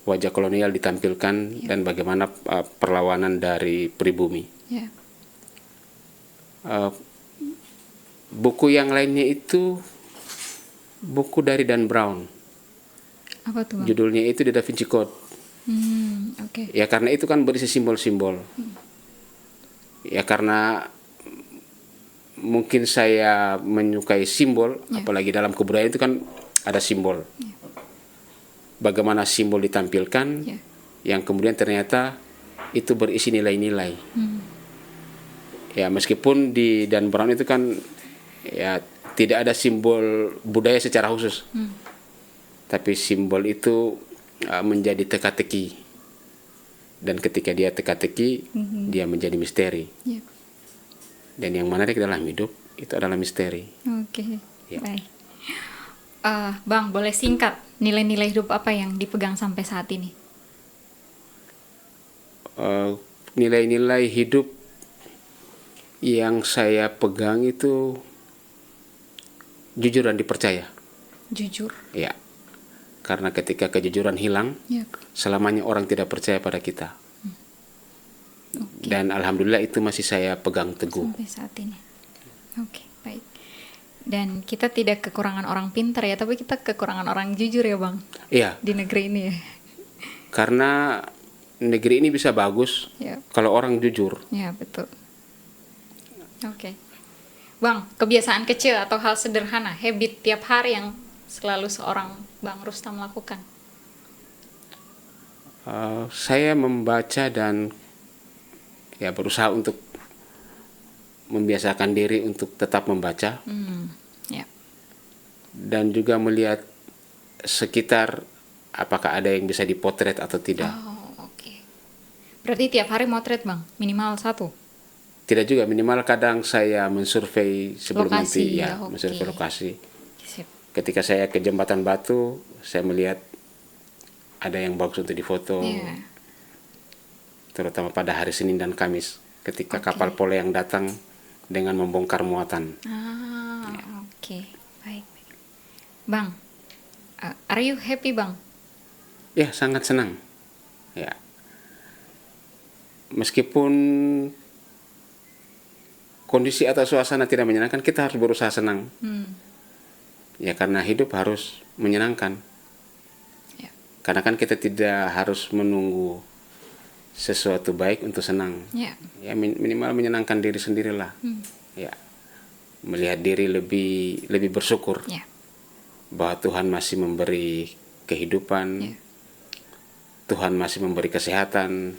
[SPEAKER 1] wajah kolonial ditampilkan dan bagaimana perlawanan dari pribumi.
[SPEAKER 2] Ya.
[SPEAKER 1] Buku yang lainnya itu buku dari Dan Brown.
[SPEAKER 2] Apa tuh Bang?
[SPEAKER 1] Judulnya itu The Da Vinci Code.
[SPEAKER 2] Oke.
[SPEAKER 1] Ya, karena itu kan berisi simbol-simbol. Ya, karena mungkin saya menyukai simbol, apalagi dalam kebudayaan itu kan ada simbol. Bagaimana simbol ditampilkan, yang kemudian ternyata itu berisi nilai-nilai. Ya, meskipun di Dan Brown itu kan ya tidak ada simbol budaya secara khusus, tapi simbol itu menjadi teka-teki. Dan ketika dia teka-teki, dia menjadi misteri.
[SPEAKER 2] Ya.
[SPEAKER 1] Dan yang menarik dalam hidup itu adalah misteri.
[SPEAKER 2] Oke.
[SPEAKER 1] Ya.
[SPEAKER 2] Baik. Bang, boleh singkat nilai-nilai hidup apa yang dipegang sampai saat ini?
[SPEAKER 1] Nilai-nilai hidup yang saya pegang itu jujur dan dipercaya.
[SPEAKER 2] Jujur.
[SPEAKER 1] Ya. Karena ketika kejujuran hilang,
[SPEAKER 2] Ya.
[SPEAKER 1] selamanya orang tidak percaya pada kita. Dan alhamdulillah itu masih saya pegang teguh.
[SPEAKER 2] Sampai saat ini. Oke, baik. Dan kita tidak kekurangan orang pintar ya, tapi kita kekurangan orang jujur ya Bang,
[SPEAKER 1] Iya,
[SPEAKER 2] di negeri ini ya.
[SPEAKER 1] karena negeri ini bisa bagus
[SPEAKER 2] Ya,
[SPEAKER 1] kalau orang jujur.
[SPEAKER 2] ya betul. Oke. Bang, kebiasaan kecil atau hal sederhana, habit tiap hari yang selalu seorang Bang Rustam lakukan?
[SPEAKER 1] Saya membaca dan ya berusaha untuk membiasakan diri untuk tetap membaca
[SPEAKER 2] Ya.
[SPEAKER 1] dan juga melihat sekitar apakah ada yang bisa dipotret atau tidak.
[SPEAKER 2] Oh, oke. Berarti tiap hari motret Bang, minimal 1?
[SPEAKER 1] Tidak juga, minimal kadang saya mensurvei sebelum
[SPEAKER 2] Lokasi,
[SPEAKER 1] nanti
[SPEAKER 2] ya, oke.
[SPEAKER 1] mensurvei lokasi.
[SPEAKER 2] Sip.
[SPEAKER 1] Ketika saya ke Jembatan Batu, saya melihat ada yang bagus untuk difoto,
[SPEAKER 2] Ya.
[SPEAKER 1] terutama pada hari Senin dan Kamis. ketika
[SPEAKER 2] Oke.
[SPEAKER 1] kapal pole yang datang dengan membongkar muatan.
[SPEAKER 2] Oke, baik. Bang, are you happy, Bang?
[SPEAKER 1] Ya, sangat senang. Ya. Meskipun kondisi atau suasana tidak menyenangkan, kita harus berusaha senang. Ya, karena hidup harus menyenangkan.
[SPEAKER 2] Ya.
[SPEAKER 1] Karena kan kita tidak harus menunggu sesuatu baik untuk senang.
[SPEAKER 2] Ya.
[SPEAKER 1] Ya, minimal menyenangkan diri sendirilah. Ya. Melihat diri lebih bersyukur
[SPEAKER 2] Ya.
[SPEAKER 1] bahwa Tuhan masih memberi kehidupan.
[SPEAKER 2] Ya.
[SPEAKER 1] Tuhan masih memberi kesehatan.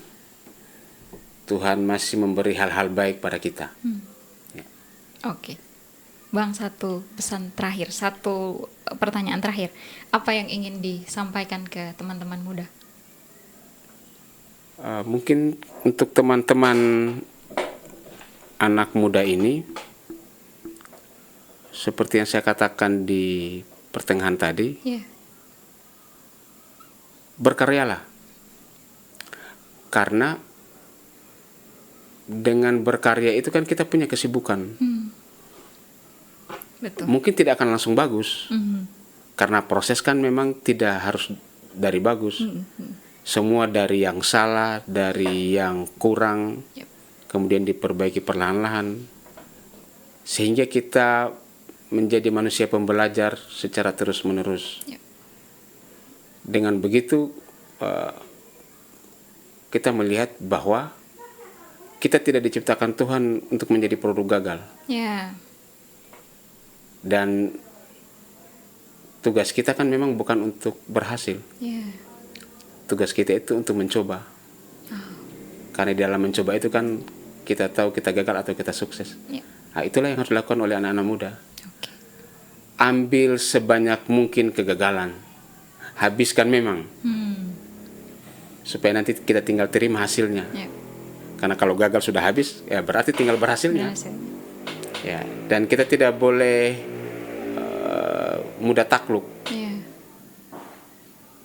[SPEAKER 1] Tuhan masih memberi hal-hal baik pada kita.
[SPEAKER 2] Oke. Bang, satu pesan terakhir, satu pertanyaan terakhir. Apa yang ingin disampaikan ke teman-teman muda?
[SPEAKER 1] Mungkin untuk teman-teman anak muda ini, seperti yang saya katakan di pertengahan tadi,
[SPEAKER 2] Ya.
[SPEAKER 1] berkaryalah. Karena dengan berkarya itu kan kita punya kesibukan.
[SPEAKER 2] Betul.
[SPEAKER 1] Mungkin tidak akan langsung bagus, karena proses kan memang tidak harus dari bagus. Semua dari yang salah, dari yang kurang,
[SPEAKER 2] Yep.
[SPEAKER 1] kemudian diperbaiki perlahan-lahan, sehingga kita menjadi manusia pembelajar secara terus-menerus.
[SPEAKER 2] Yep.
[SPEAKER 1] Dengan begitu, kita melihat bahwa kita tidak diciptakan Tuhan untuk menjadi produk gagal.
[SPEAKER 2] Ya.
[SPEAKER 1] Dan tugas kita kan memang bukan untuk berhasil.
[SPEAKER 2] Ya.
[SPEAKER 1] Tugas kita itu untuk mencoba. Karena di dalam mencoba itu kan kita tahu kita gagal atau kita sukses.
[SPEAKER 2] Ya.
[SPEAKER 1] Nah, itulah yang harus dilakukan oleh anak-anak muda.
[SPEAKER 2] Oke.
[SPEAKER 1] Ambil sebanyak mungkin kegagalan. Habiskan memang. Supaya nanti kita tinggal terima hasilnya.
[SPEAKER 2] Ya.
[SPEAKER 1] Karena kalau gagal sudah habis, ya berarti tinggal berhasilnya.
[SPEAKER 2] Berhasil.
[SPEAKER 1] Ya, dan kita tidak boleh mudah takluk,
[SPEAKER 2] Ya.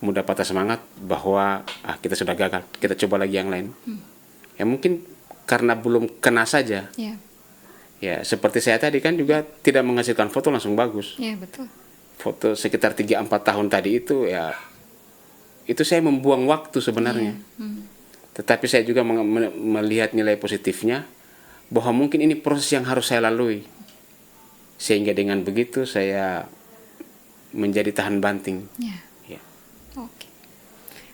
[SPEAKER 1] mudah patah semangat bahwa kita sudah gagal, kita coba lagi yang lain. Ya mungkin karena belum kena saja.
[SPEAKER 2] Ya.
[SPEAKER 1] Ya, seperti saya tadi kan juga tidak menghasilkan foto langsung bagus.
[SPEAKER 2] Ya, betul.
[SPEAKER 1] Foto sekitar 3-4 tahun tadi itu ya, itu saya membuang waktu sebenarnya. Tetapi saya juga melihat nilai positifnya, bahwa mungkin ini proses yang harus saya lalui. Sehingga dengan begitu saya menjadi tahan banting.
[SPEAKER 2] Ya.
[SPEAKER 1] Ya.
[SPEAKER 2] Oke.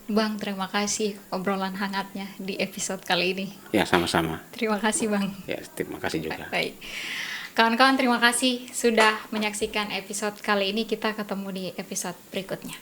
[SPEAKER 2] Bang, terima kasih obrolan hangatnya di episode kali ini.
[SPEAKER 1] Ya, sama-sama.
[SPEAKER 2] Terima kasih, Bang.
[SPEAKER 1] Ya, terima kasih juga.
[SPEAKER 2] Baik. Kawan-kawan, terima kasih sudah menyaksikan episode kali ini. Kita ketemu di episode berikutnya.